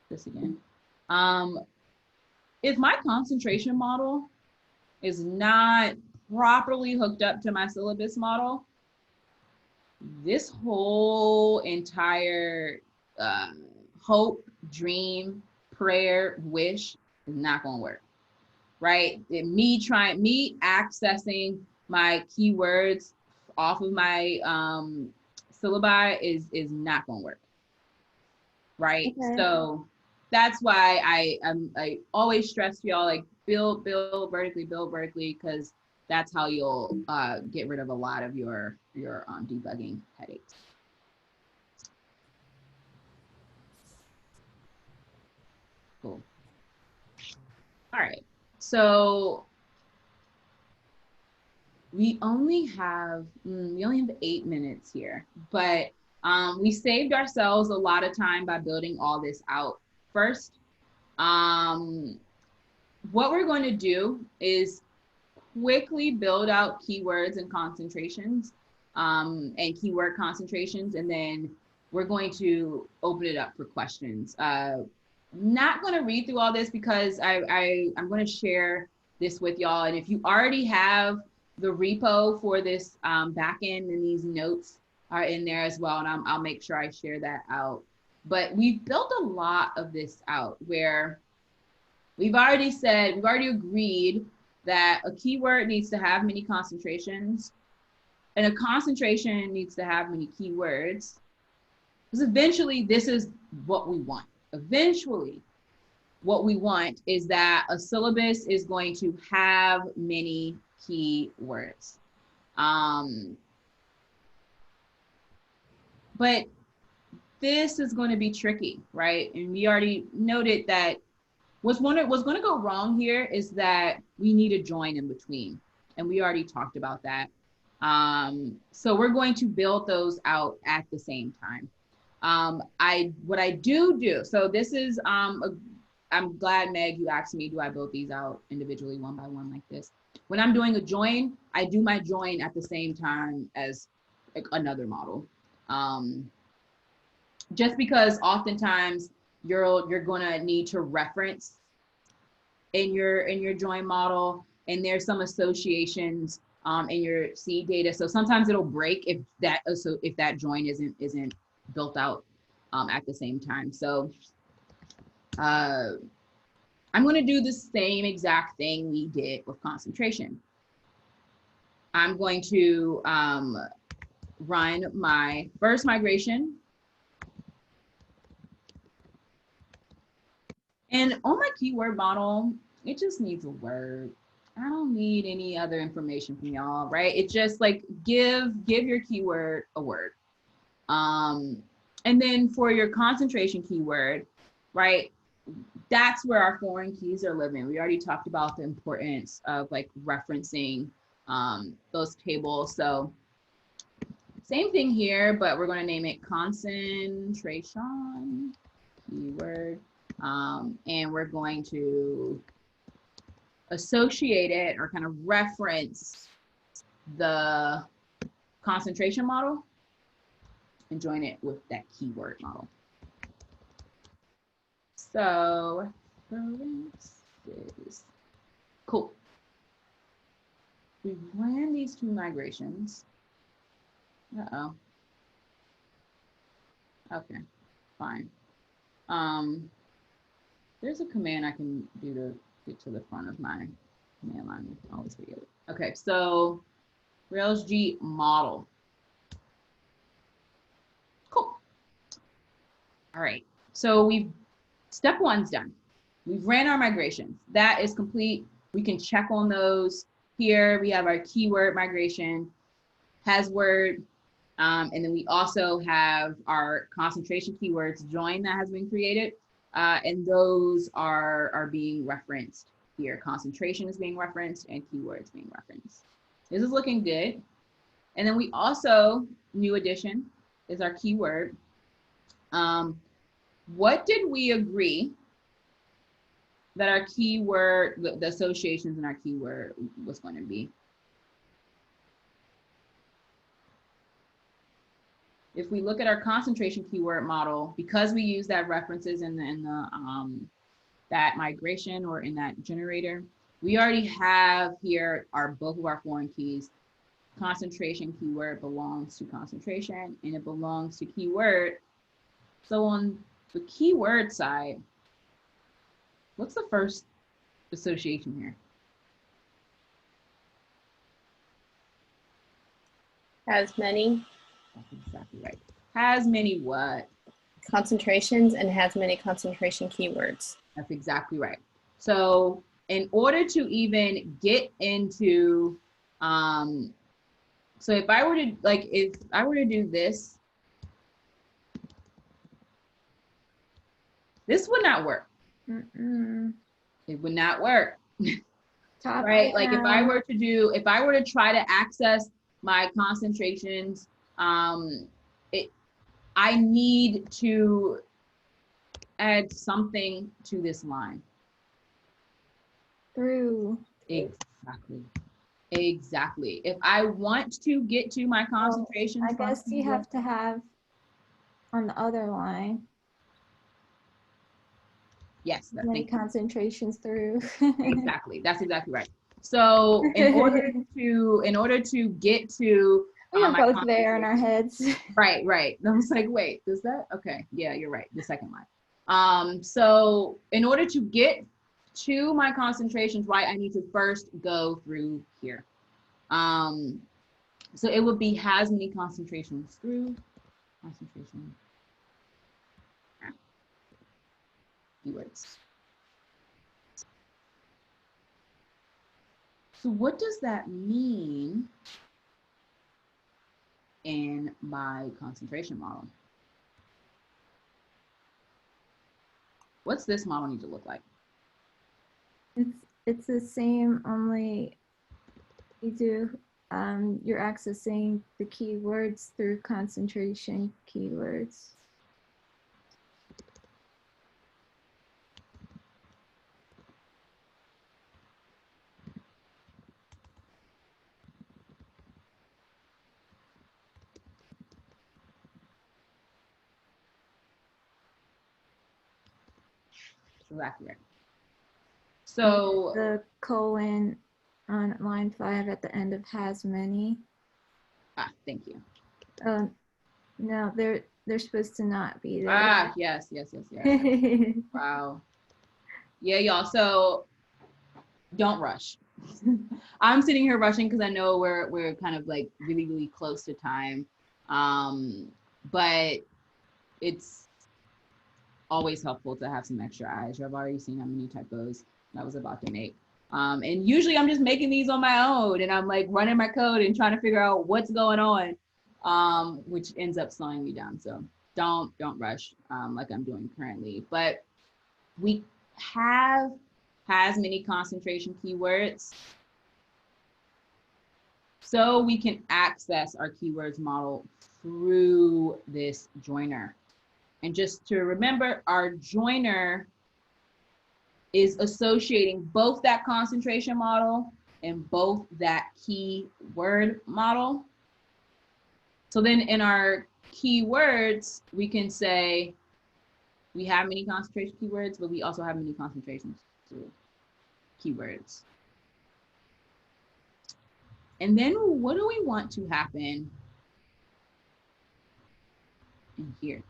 this again. If my concentration model is not properly hooked up to my syllabus model, this whole entire hope, dream, prayer, wish is not going to work, right? Me accessing my keywords off of my syllabi is not going to work, right? Okay. So that's why I always stress to y'all, like build vertically, because that's how you'll get rid of a lot of your debugging headaches. Cool. All right, so we only have 8 minutes here, but we saved ourselves a lot of time by building all this out first. What we're going to do is quickly build out keywords and concentrations and keyword concentrations, and then we're going to open it up for questions. Not going to read through all this because I'm going to share this with y'all, and if you already have the repo for this backend, and these notes are in there as well, and I'll make sure I share that out. But we've built a lot of this out where we've already agreed that a keyword needs to have many concentrations and a concentration needs to have many keywords. Because eventually this is what we want. Eventually what we want is that a syllabus is going to have many keywords. But this is going to be tricky, right? And we already noted that what's going to go wrong here is that we need a join in between. And we already talked about that. So we're going to build those out at the same time. What I do, so this is, I'm glad, Meg, you asked me, do I build these out individually one by one like this? When I'm doing a join, I do my join at the same time as like another model. Just because oftentimes you're gonna need to reference in your join model, and there's some associations in your seed data. So sometimes it'll break if that join isn't built out at the same time. So I'm going to do the same exact thing we did with concentration. I'm going to run my first migration. And on my keyword model, it just needs a word. I don't need any other information from y'all, right? It just like give your keyword a word. And then for your concentration keyword, right? That's where our foreign keys are living. We already talked about the importance of like referencing those tables. So same thing here, but we're going to name it concentration keyword. And we're going to associate it or kind of reference the concentration model and join it with that keyword model. So, cool. We ran these two migrations. Uh-oh. Okay, fine. There's a command I can do to get to the front of my command line. I always forget it. Okay, so Rails G model. Cool. All right, so step one's done. We've ran our migrations. That is complete. We can check on those. Here we have our keyword migration, has word, and then we also have our concentration keywords join that has been created, and those are being referenced here. Concentration is being referenced and keywords being referenced. This is looking good. And then we also, new addition is our keyword. What did we agree that our keyword, the associations in our keyword was going to be? If we look at our concentration keyword model, because we use that references in the that migration or in that generator, we already have here both of our foreign keys. Concentration keyword belongs to concentration and it belongs to keyword. So on the keyword side, what's the first association here? Has many That's exactly right. Has many what? concentrations and has many concentration keywords. That's exactly right. So in order to even get into, so if I were to do this, this would not work. It would not work. Top Right? Like if I down. were to try to access my concentrations, I need to add something to this line. Through. Exactly. If I want to get to my concentrations, I guess you have to have on the other line. Yes, Many concentrations through. exactly. That's exactly right. So in order to get to We are my both there in our heads. right. I was like, wait, does that? Okay, yeah, you're right. The second line. So in order to get to my concentrations, right, I need to first go through here. So it would be has many concentrations through concentration keywords. So what does that mean in my concentration model? What's this model need to look like? It's the same, only you do you're accessing the keywords through concentration keywords. Exactly right. So the colon on line 5 at the end of has many. Thank you. No, they're supposed to not be there. Yes. Wow. Yeah, y'all. So don't rush. I'm sitting here rushing because I know we're kind of like really close to time. But it's always helpful to have some extra eyes. I've already seen how many typos I was about to make. And usually I'm just making these on my own and I'm like running my code and trying to figure out what's going on, which ends up slowing me down. So don't rush like I'm doing currently. But we has many concentration keywords. So we can access our keywords model through this joiner. And just to remember, our joiner is associating both that concentration model and both that keyword model. So then in our keywords, we can say we have many concentration keywords, but we also have many concentrations to keywords. And then what do we want to happen in here?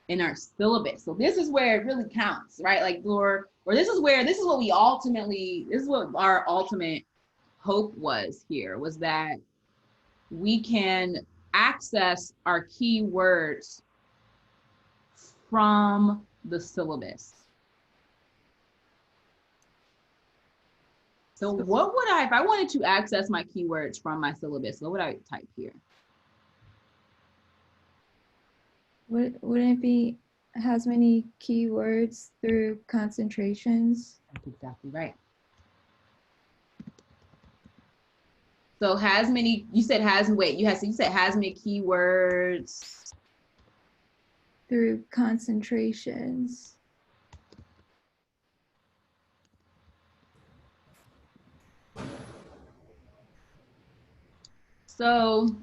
In our syllabus. So this is where it really counts, right? Like, or this is what we ultimately, this is what our ultimate hope was here, was that we can access our keywords from the syllabus. So what would I, if I wanted to access my keywords from my syllabus, what would I type here? Wouldn't it be has many keywords through concentrations? That's exactly right. So has many, you said has, wait, you said has many keywords Through concentrations. So,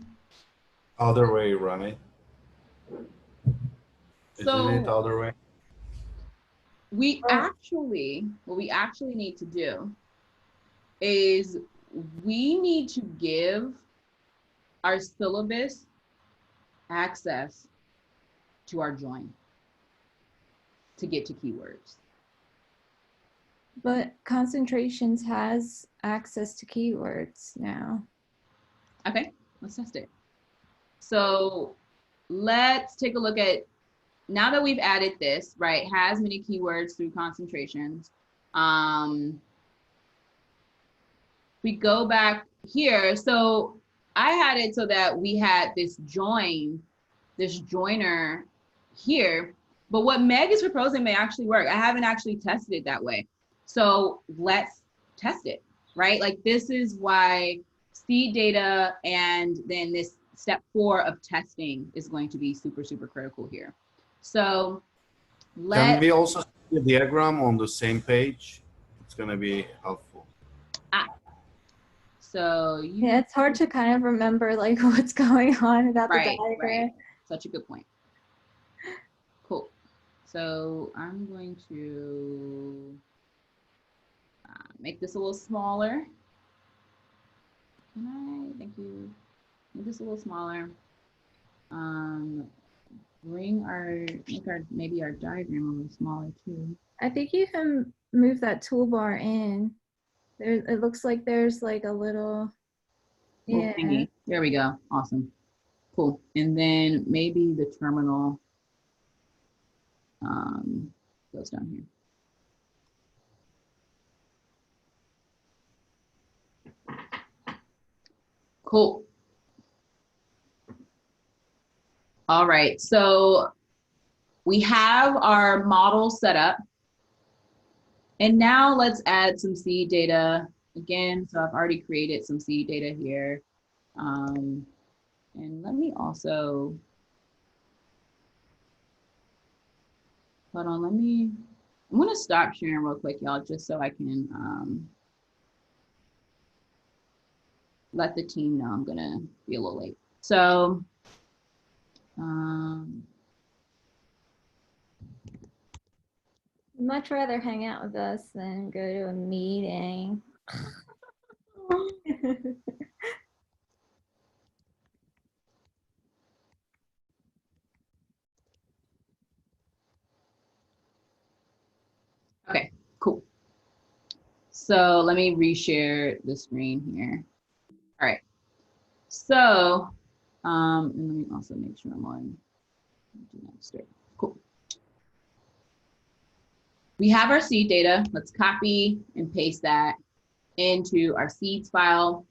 Other way, right? So- Isn't it other way? we actually, what we actually need to do is we need to give our syllabus access to our join to get to keywords. But concentrations has access to keywords now. Okay, let's test it. So let's take a look at, now that we've added this, right, has many keywords through concentrations. We go back here. So I had it so that we had this joiner here, but what Meg is proposing may actually work. I haven't actually tested it that way. So let's test it, right? Like, this is why seed data and then this step 4 of testing is going to be super, super critical here. So Can we also see the diagram on the same page? It's going to be helpful. So you, Yeah, it's hard to kind of remember like what's going on without the Right, diagram. right. Such a good point. Cool. So I'm going to make this a little smaller. Can I? Thank you. Make this a little smaller. Make our maybe our diagram a little smaller too. I think you can move that toolbar in. There, it looks like there's like a little, Little yeah. thingy. There we go. Awesome. Cool. And then maybe the terminal goes down here. Cool. All right, so we have our model set up. And now let's add some seed data again. So I've already created some seed data here. And let me also, hold on, I'm gonna stop sharing real quick, y'all, just so I can let the team know I'm gonna be a little late. So, Much rather hang out with us than go to a meeting. okay, cool. So let me reshare the screen here. All right. So, and let me also make sure I'm on do not disturb. Cool. We have our seed data. Let's copy and paste that into our seeds file.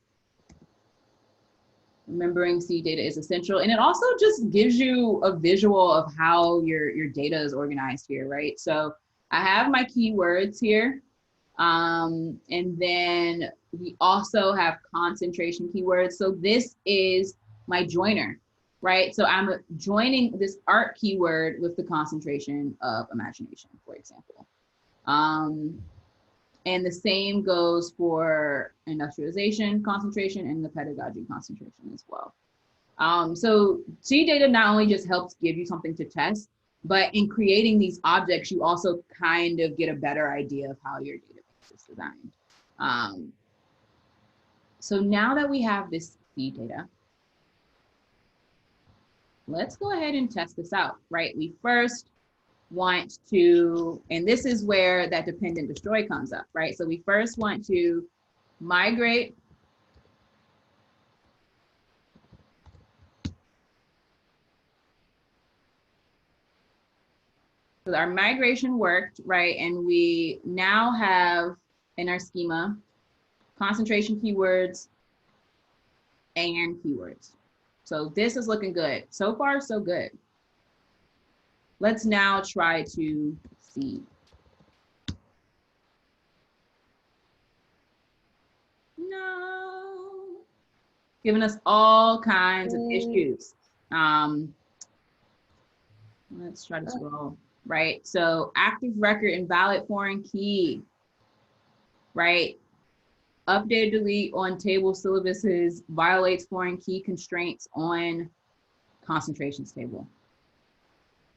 Remembering seed data is essential. And it also just gives you a visual of how your data is organized here, right? So I have my keywords here. And then we also have concentration keywords. So this is my joiner, right? So I'm joining this art keyword with the concentration of imagination, for example. And the same goes for industrialization concentration and the pedagogy concentration as well. So seed data not only just helps give you something to test, but in creating these objects, you also kind of get a better idea of how your database is designed. So now that we have this seed data, let's go ahead and test this out, right? We first want to, and this is where that dependent destroy comes up, right? So we first want to migrate so our migration worked, right? And we now have in our schema concentration keywords and keywords. So this is looking good. So far, so good. Let's now try to see. No. Giving us all kinds of issues. Let's try to scroll, right? So active record invalid foreign key, right? Update delete on table syllabuses violates foreign key constraints on concentrations table.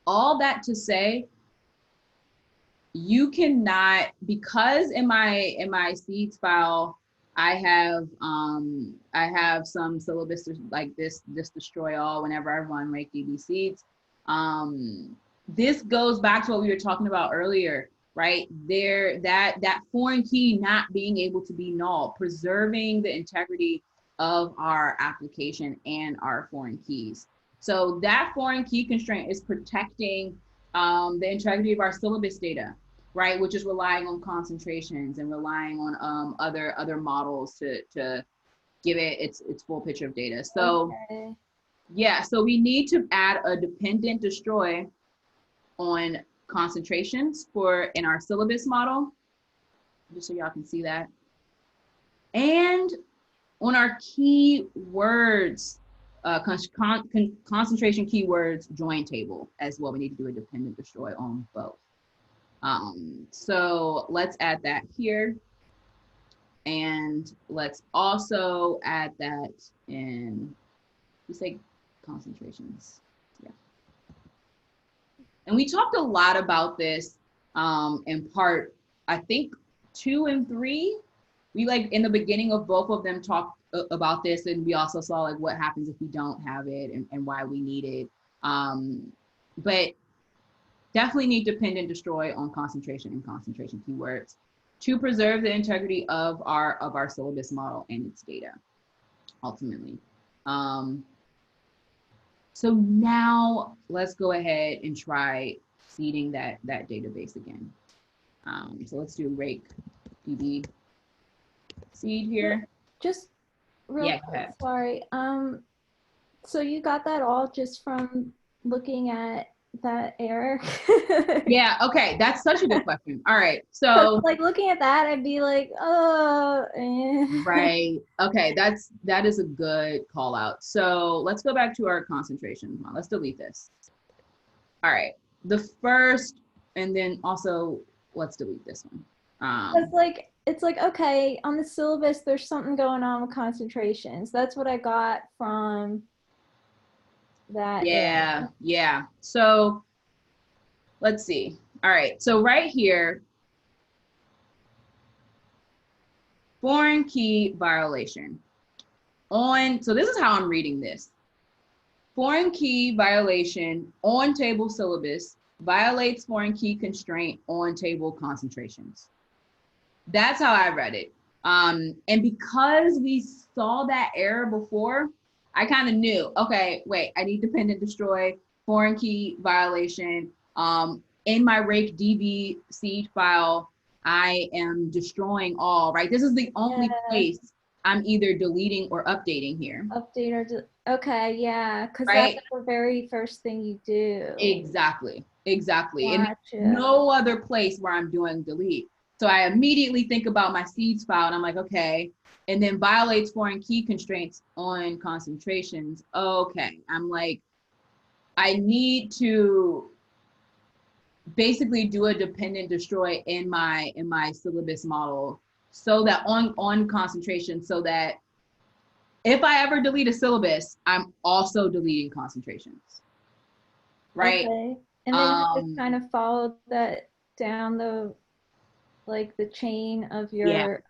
All that to say, you cannot, because in my seeds file, I have some syllabus like this destroy all whenever I run RakeDB seeds. This goes back to what we were talking about earlier, right? There, that foreign key not being able to be null, preserving the integrity of our application and our foreign keys. So that foreign key constraint is protecting the integrity of our syllabus data, right? Which is relying on concentrations and relying on other models to give it its full picture of data. So Okay. yeah, so we need to add a dependent destroy on concentrations in our syllabus model, just so y'all can see that. And on our keywords, concentration keywords join table as well. We need to do a dependent destroy on both. So let's add that here. And let's also add that in, we say concentrations, yeah. And we talked a lot about this in part, I think 2 and 3. We like in the beginning of both of them talked about this, and we also saw like what happens if we don't have it and why we need it. But definitely need dependent destroy on concentration and concentration keywords to preserve the integrity of our syllabus model and its data, ultimately. So now let's go ahead and try seeding that database again. So let's do RakeDB seed here. Just real Yeah, go quick, ahead. sorry. So you got that all just from looking at that error? Yeah, okay, that's such a good question. All right, so like looking at that, I'd be like, oh, right, okay, that is a good call out. So let's go back to our concentration. Come on, let's delete this. All right, the first, and then also let's delete this one. It's like, okay, on the syllabus, there's something going on with concentrations. That's what I got from that. Yeah, yeah. So let's see. All right, so right here, foreign key violation. So this is how I'm reading this. Foreign key violation on table syllabus violates foreign key constraint on table concentrations. That's how I read it. And because we saw that error before, I kind of knew, okay, wait, I need dependent destroy, foreign key violation. In my RakeDB seed file, I am destroying all, right? This is the only place I'm either deleting or updating here. Update or, okay, yeah, because Right? that's the very first thing you do. Exactly, exactly. Gotcha. And no other place where I'm doing delete. So I immediately think about my seeds file and I'm like, okay, and then violates foreign key constraints on concentrations. Okay, I'm like, I need to basically do a dependent destroy in my syllabus model, so that on concentration, so that if I ever delete a syllabus, I'm also deleting concentrations, right? Okay. And then you just Um, kind of follow that down the chain of Yeah. your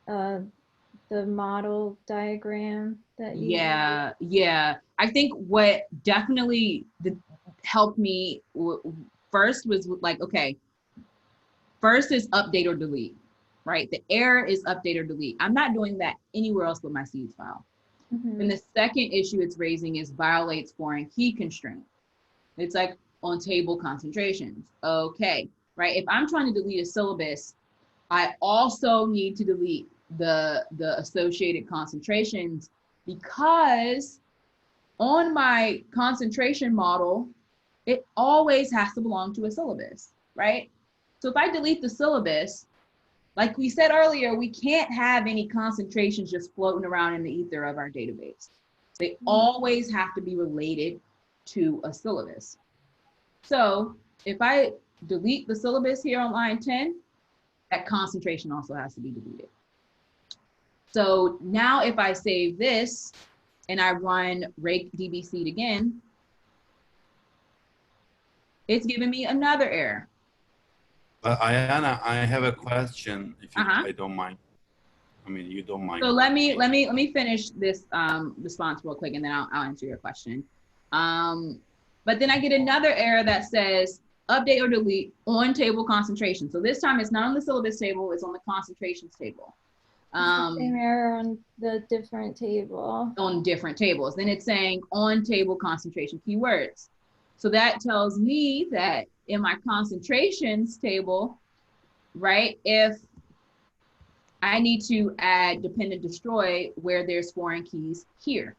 uh the model diagram that you yeah. I think what definitely helped me first was like, okay, first is update or delete, right? The error is update or delete. I'm not doing that anywhere else but my seeds file. Mhm. And the second issue it's raising is violates foreign key constraint. It's like on table concentrations. Okay, right? If I'm trying to delete a syllabus, I also need to delete the associated concentrations, because on my concentration model, it always has to belong to a syllabus, right? So if I delete the syllabus, like we said earlier, we can't have any concentrations just floating around in the ether of our database. They always have to be related to a syllabus. So if I delete the syllabus here on line 10, that concentration also has to be deleted. So now if I save this and I run rake db seed again, it's giving me another error. Ayana, I have a question, if you, Uh-huh. I don't mind. I mean, you don't mind. So let me finish this response real quick, and then I'll answer your question. But then I get another error that says update or delete on table concentration. So this time it's not on the syllabus table, it's on the concentrations table. same error on the different table. On different tables. Then it's saying on table concentration keywords. So that tells me that in my concentrations table, right, if I need to add dependent destroy where there's foreign keys here.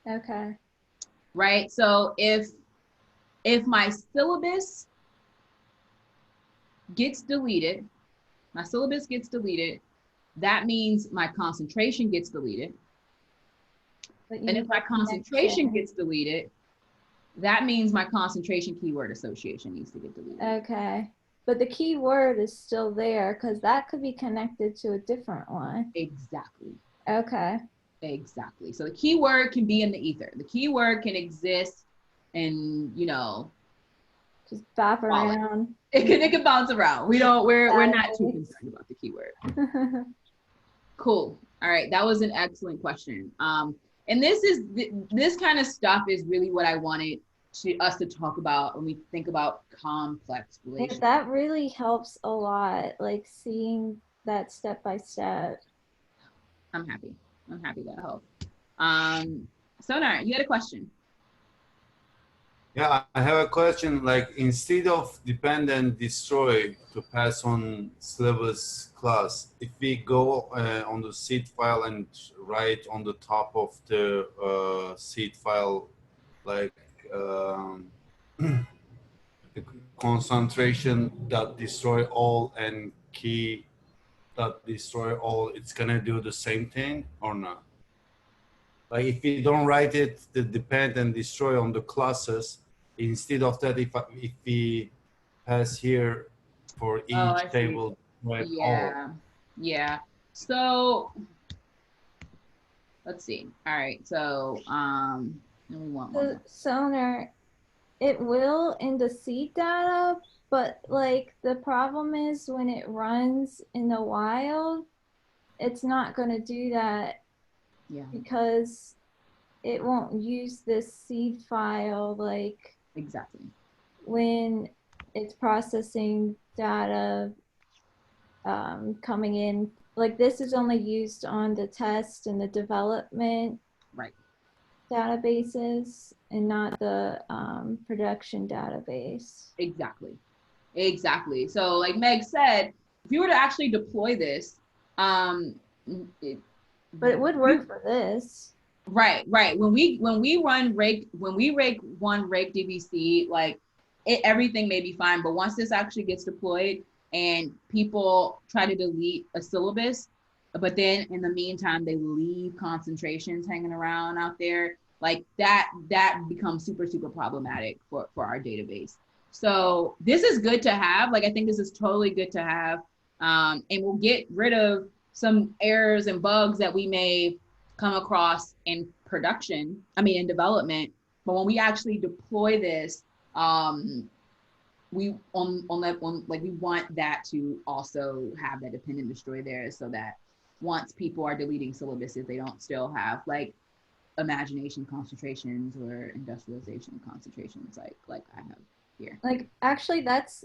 Okay. Right? So if my syllabus gets deleted, that means my concentration gets deleted. But you And need if my the concentration connection. gets deleted, that means my concentration keyword association needs to get deleted. Okay. But the keyword is still there because that could be connected to a different one. Exactly. Okay. Exactly. So the keyword can be in the ether. The keyword can exist and, you know, Just bop Wallet. around. it can bounce around. We're not too concerned about the keyword. Cool. All right. That was an excellent question. And this kind of stuff is really what I wanted us to talk about when we think about complex Yeah, relations. that really helps a lot, like seeing that step by step. I'm happy that helped. Sonar, you had a question. Yeah, I have a question. Like, instead of dependent destroy to pass on syllabus class, if we go on the seed file and write on the top of the seed file, like the concentration dot destroy all and key dot destroy all, it's gonna do the same thing or not? Like, if we don't write it, the depend and destroy on the classes, instead of that, if we pass here for each I see. table, write all. Yeah. So let's see. All right. So and we want one The more. Sonar, it will in the seed data, but like the problem is when it runs in the wild, it's not going to do that Yeah. because it won't use this seed file like Exactly. when it's processing data coming in. Like this is only used on the test and the development Right. databases and not the production database. Exactly. So like Meg said, if you were to actually deploy this, But it would work for this. Right. When we rake one rake DBC, like everything may be fine, but once this actually gets deployed and people try to delete a syllabus, but then in the meantime they leave concentrations hanging around out there, like that becomes super problematic for our database. So this is good to have. Like, I think this is totally good to have. And we'll get rid of some errors and bugs that we may come across in production, in development. But when we actually deploy this, we want that to also have that dependent destroy there, so that once people are deleting syllabuses, they don't still have like imagination concentrations or industrialization concentrations like I have here. Like, actually, that's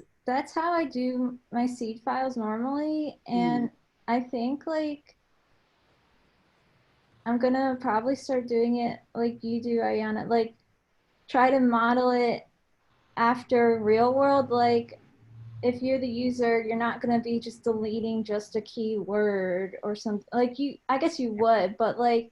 how I do my seed files normally, and I think like I'm gonna probably start doing it like you do, Ayana. Like, try to model it after real world. Like, if you're the user, you're not gonna be just deleting just a keyword or something. Like, I guess you would, but like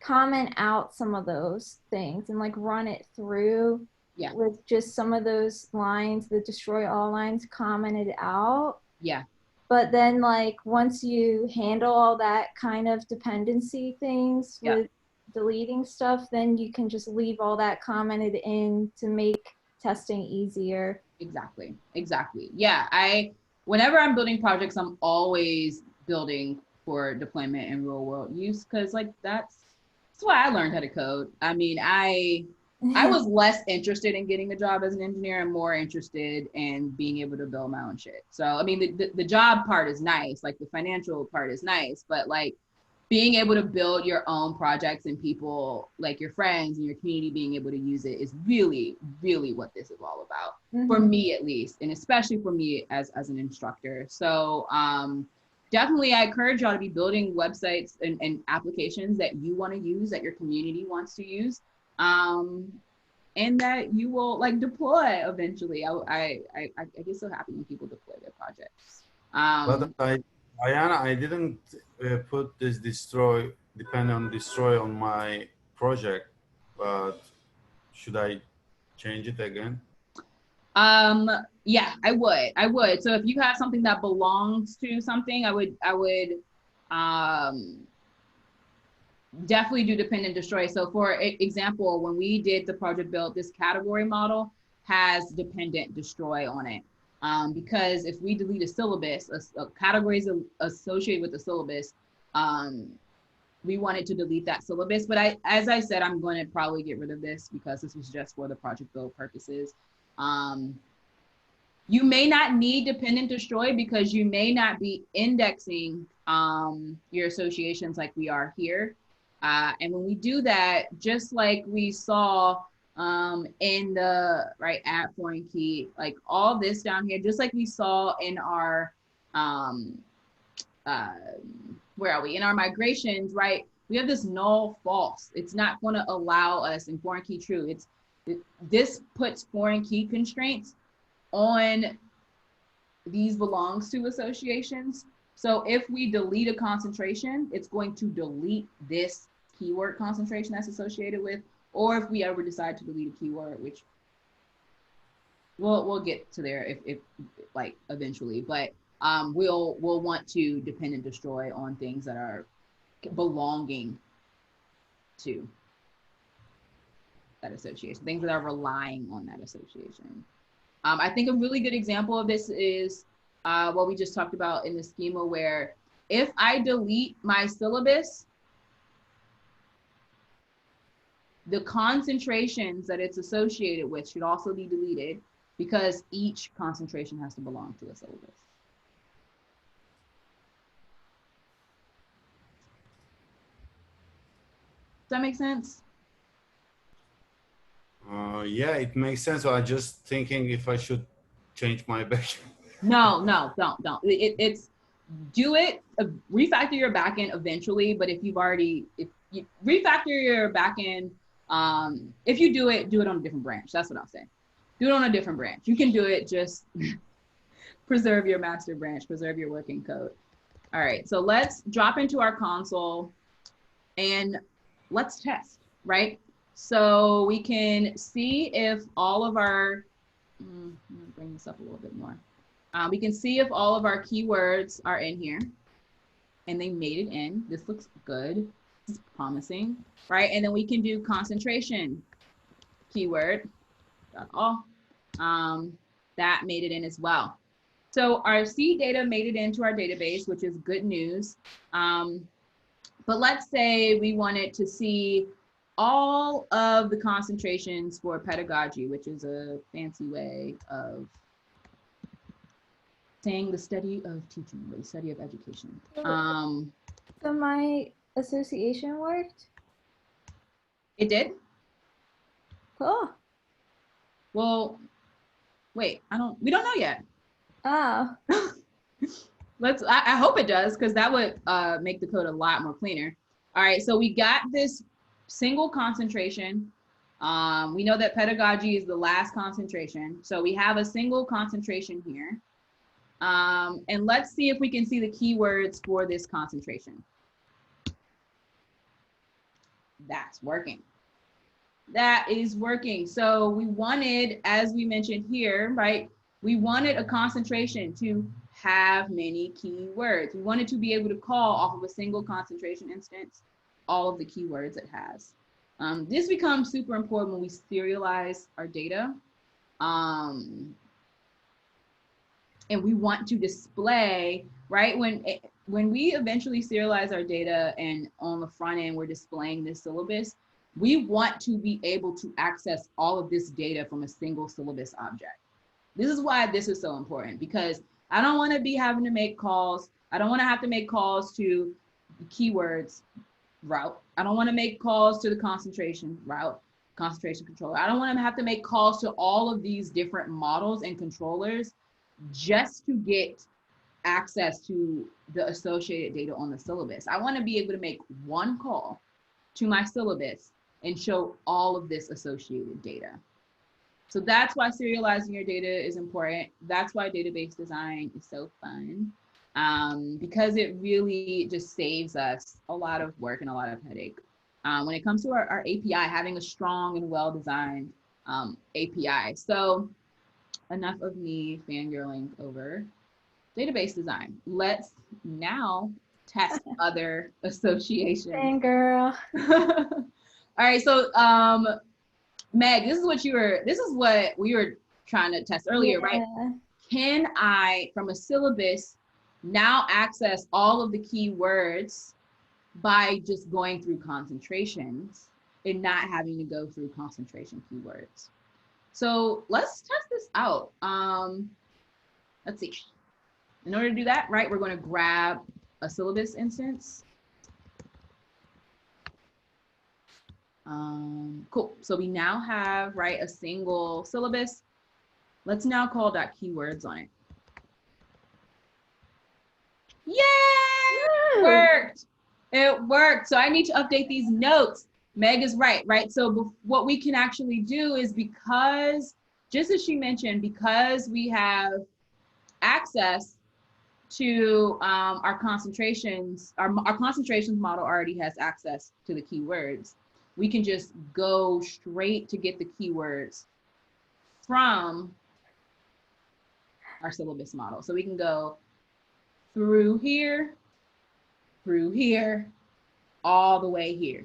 comment out some of those things and like run it through with just some of those lines, the destroy all lines commented out. Yeah. But then like once you handle all that kind of dependency things with deleting stuff, then you can just leave all that commented in to make testing easier. Exactly. Yeah, whenever I'm building projects, I'm always building for deployment and real world use, because like that's why I learned how to code. I was less interested in getting a job as an engineer and more interested in being able to build my own shit. So, the job part is nice, like the financial part is nice, but like being able to build your own projects and people, like your friends and your community being able to use it is really, really what this is all about, for me at least, and especially for me as an instructor. So definitely I encourage y'all to be building websites and applications that you want to use, that your community wants to use. And that you will like deploy eventually. I get so happy when people deploy their projects. But Ayana, I didn't put this depend on destroy on my project, but should I change it again? Yeah, I would. So if you have something that belongs to something, I would definitely do dependent destroy. So for example, when we did the project build, this category model has dependent destroy on it. Because if we delete a syllabus, categories associated with the syllabus, we wanted to delete that syllabus. But as I said, I'm going to probably get rid of this because this was just for the project build purposes. You may not need dependent destroy because you may not be indexing your associations like we are here. And when we do that, just like we saw in the at foreign key, like all this down here, just like we saw in our where are we in our migrations, right? We have this null false. It's not going to allow us in foreign key true. This puts foreign key constraints on these belongs to associations. So if we delete a concentration, it's going to delete this keyword concentration that's associated with, or if we ever decide to delete a keyword, which we'll get to there if like eventually, but we'll want to dependent destroy on things that are belonging to that association, things that are relying on that association. I think a really good example of this is what we just talked about in the schema, where if I delete my syllabus, the concentrations that it's associated with should also be deleted because each concentration has to belong to a syllabus. Does that make sense? Yeah, it makes sense. So I'm just thinking if I should change my backend. No, don't. It's do it, refactor your backend eventually, but if you refactor your backend, if you do it on a different branch. That's what I'll say. Do it on a different branch. You can do it, just preserve your master branch, preserve your working code. All right, so let's drop into our console and let's test, right? So we can see if all of our, I'm gonna bring this up a little bit more. We can see if all of our keywords are in here and they made it in. This looks good, this is promising, right? And then we can do concentration keyword, all. that made it in as well. So our seed data made it into our database, which is good news. But let's say we wanted to see all of the concentrations for pedagogy, which is a fancy way of saying the study of teaching or the study of education. So my association worked. It did? Cool. Well, wait, we don't know yet. Oh. I hope it does, because that would make the code a lot more cleaner. All right, so we got this single concentration. We know that pedagogy is the last concentration. So we have a single concentration here. And let's see if we can see the keywords for this concentration. That's working. That is working. So we wanted, as we mentioned here, right? We wanted a concentration to have many keywords. We wanted to be able to call off of a single concentration instance all of the keywords it has. This becomes super important when we serialize our data. And we want to display, right? When we eventually serialize our data and on the front end, we're displaying this syllabus, we want to be able to access all of this data from a single syllabus object. This is why this is so important, because I don't want to be having to make calls. I don't want to have to make calls to the keywords route. I don't want to make calls to the concentration route, concentration controller. I don't want to have to make calls to all of these different models and controllers just to get access to the associated data on the syllabus. I want to be able to make one call to my syllabus and show all of this associated data. So that's why serializing your data is important. That's why database design is so fun, because it really just saves us a lot of work and a lot of headache. When it comes to our API, having a strong and well-designed API. So enough of me fangirling over database design. Let's now test other associations. Fangirl. All right, so Meg, this is what we were trying to test earlier, right? Can I, from a syllabus, now access all of the keywords by just going through concentrations and not having to go through concentration keywords? So let's test this out. Let's see. In order to do that, right, we're going to grab a syllabus instance. Cool. So we now have, right, a single syllabus. Let's now call .keywords on it. Yay! It worked. It worked. So I need to update these notes. Meg is right? So what we can actually do is, because, just as she mentioned, because we have access to our concentrations, our concentrations model already has access to the keywords. We can just go straight to get the keywords from our syllabus model. So we can go through here, all the way here.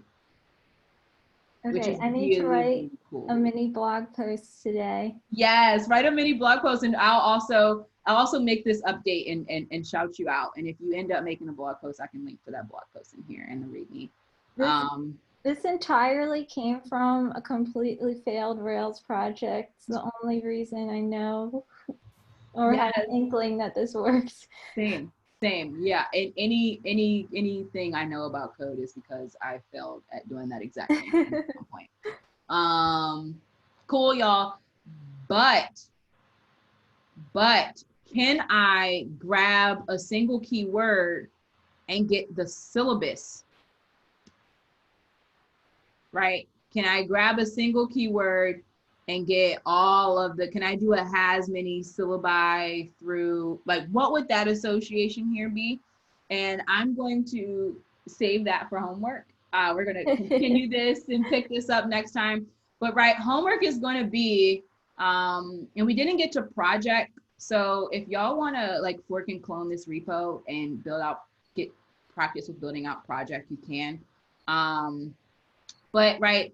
Which is Okay, I need really, to write really cool. a mini blog post today. Yes, write a mini blog post, and I'll also make this update and shout you out. And if you end up making a blog post, I can link to that blog post in here and the README. This entirely came from a completely failed Rails project. It's the only reason I know or have an inkling that this works. Same, yeah. And anything I know about code is because I failed at doing that exact thing at one point. Cool, y'all. But can I grab a single keyword and get the syllabus? Right? Can I grab a single keyword and get all of can I do a has many syllabi through, like, what would that association here be? And I'm going to save that for homework. We're going to continue this and pick this up next time. But right, homework is going to be, and we didn't get to project. So if y'all want to like fork and clone this repo and get practice with building out project, you can. But right,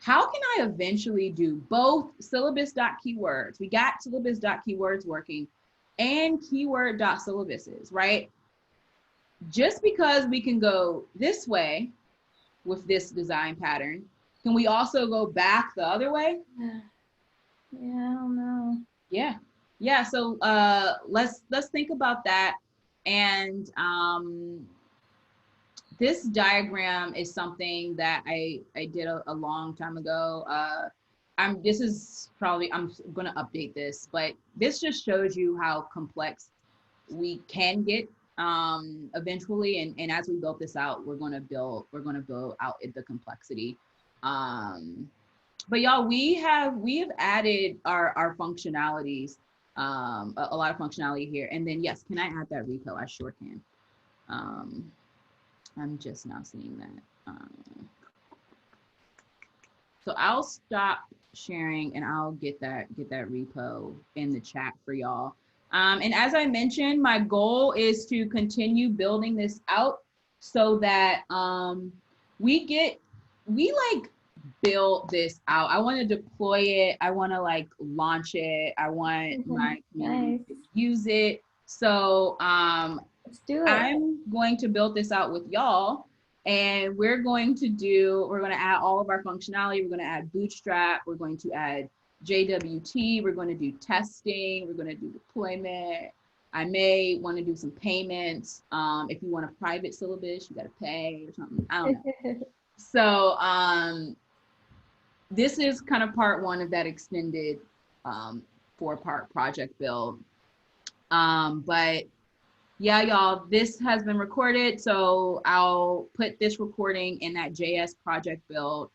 how can I eventually do both syllabus.keywords? We got syllabus.keywords working and keyword.syllabuses, right? Just because we can go this way with this design pattern, can we also go back the other way? Yeah, I don't know. Yeah. Yeah. So let's think about that. And this diagram is something that I did a long time ago. I'm gonna update this, but this just shows you how complex we can get eventually. And as we built this out, we're gonna build out the complexity. But y'all, we have added our functionalities, a lot of functionality here. And then yes, can I add that repo? I sure can. I'm just now seeing that. So I'll stop sharing and I'll get that repo in the chat for y'all. And as I mentioned, my goal is to continue building this out so that we build this out. I want to deploy it. I want to like launch it. I want my community to use it. So Let's do it. I'm going to build this out with y'all, and we're going to add all of our functionality. We're going to add Bootstrap. We're going to add JWT. We're going to do testing. We're going to do deployment. I may want to do some payments. If you want a private syllabus, you got to pay or something. I don't know. So this is kind of part one of that extended 4-part project build. But yeah, y'all, this has been recorded. So I'll put this recording in that JS project build.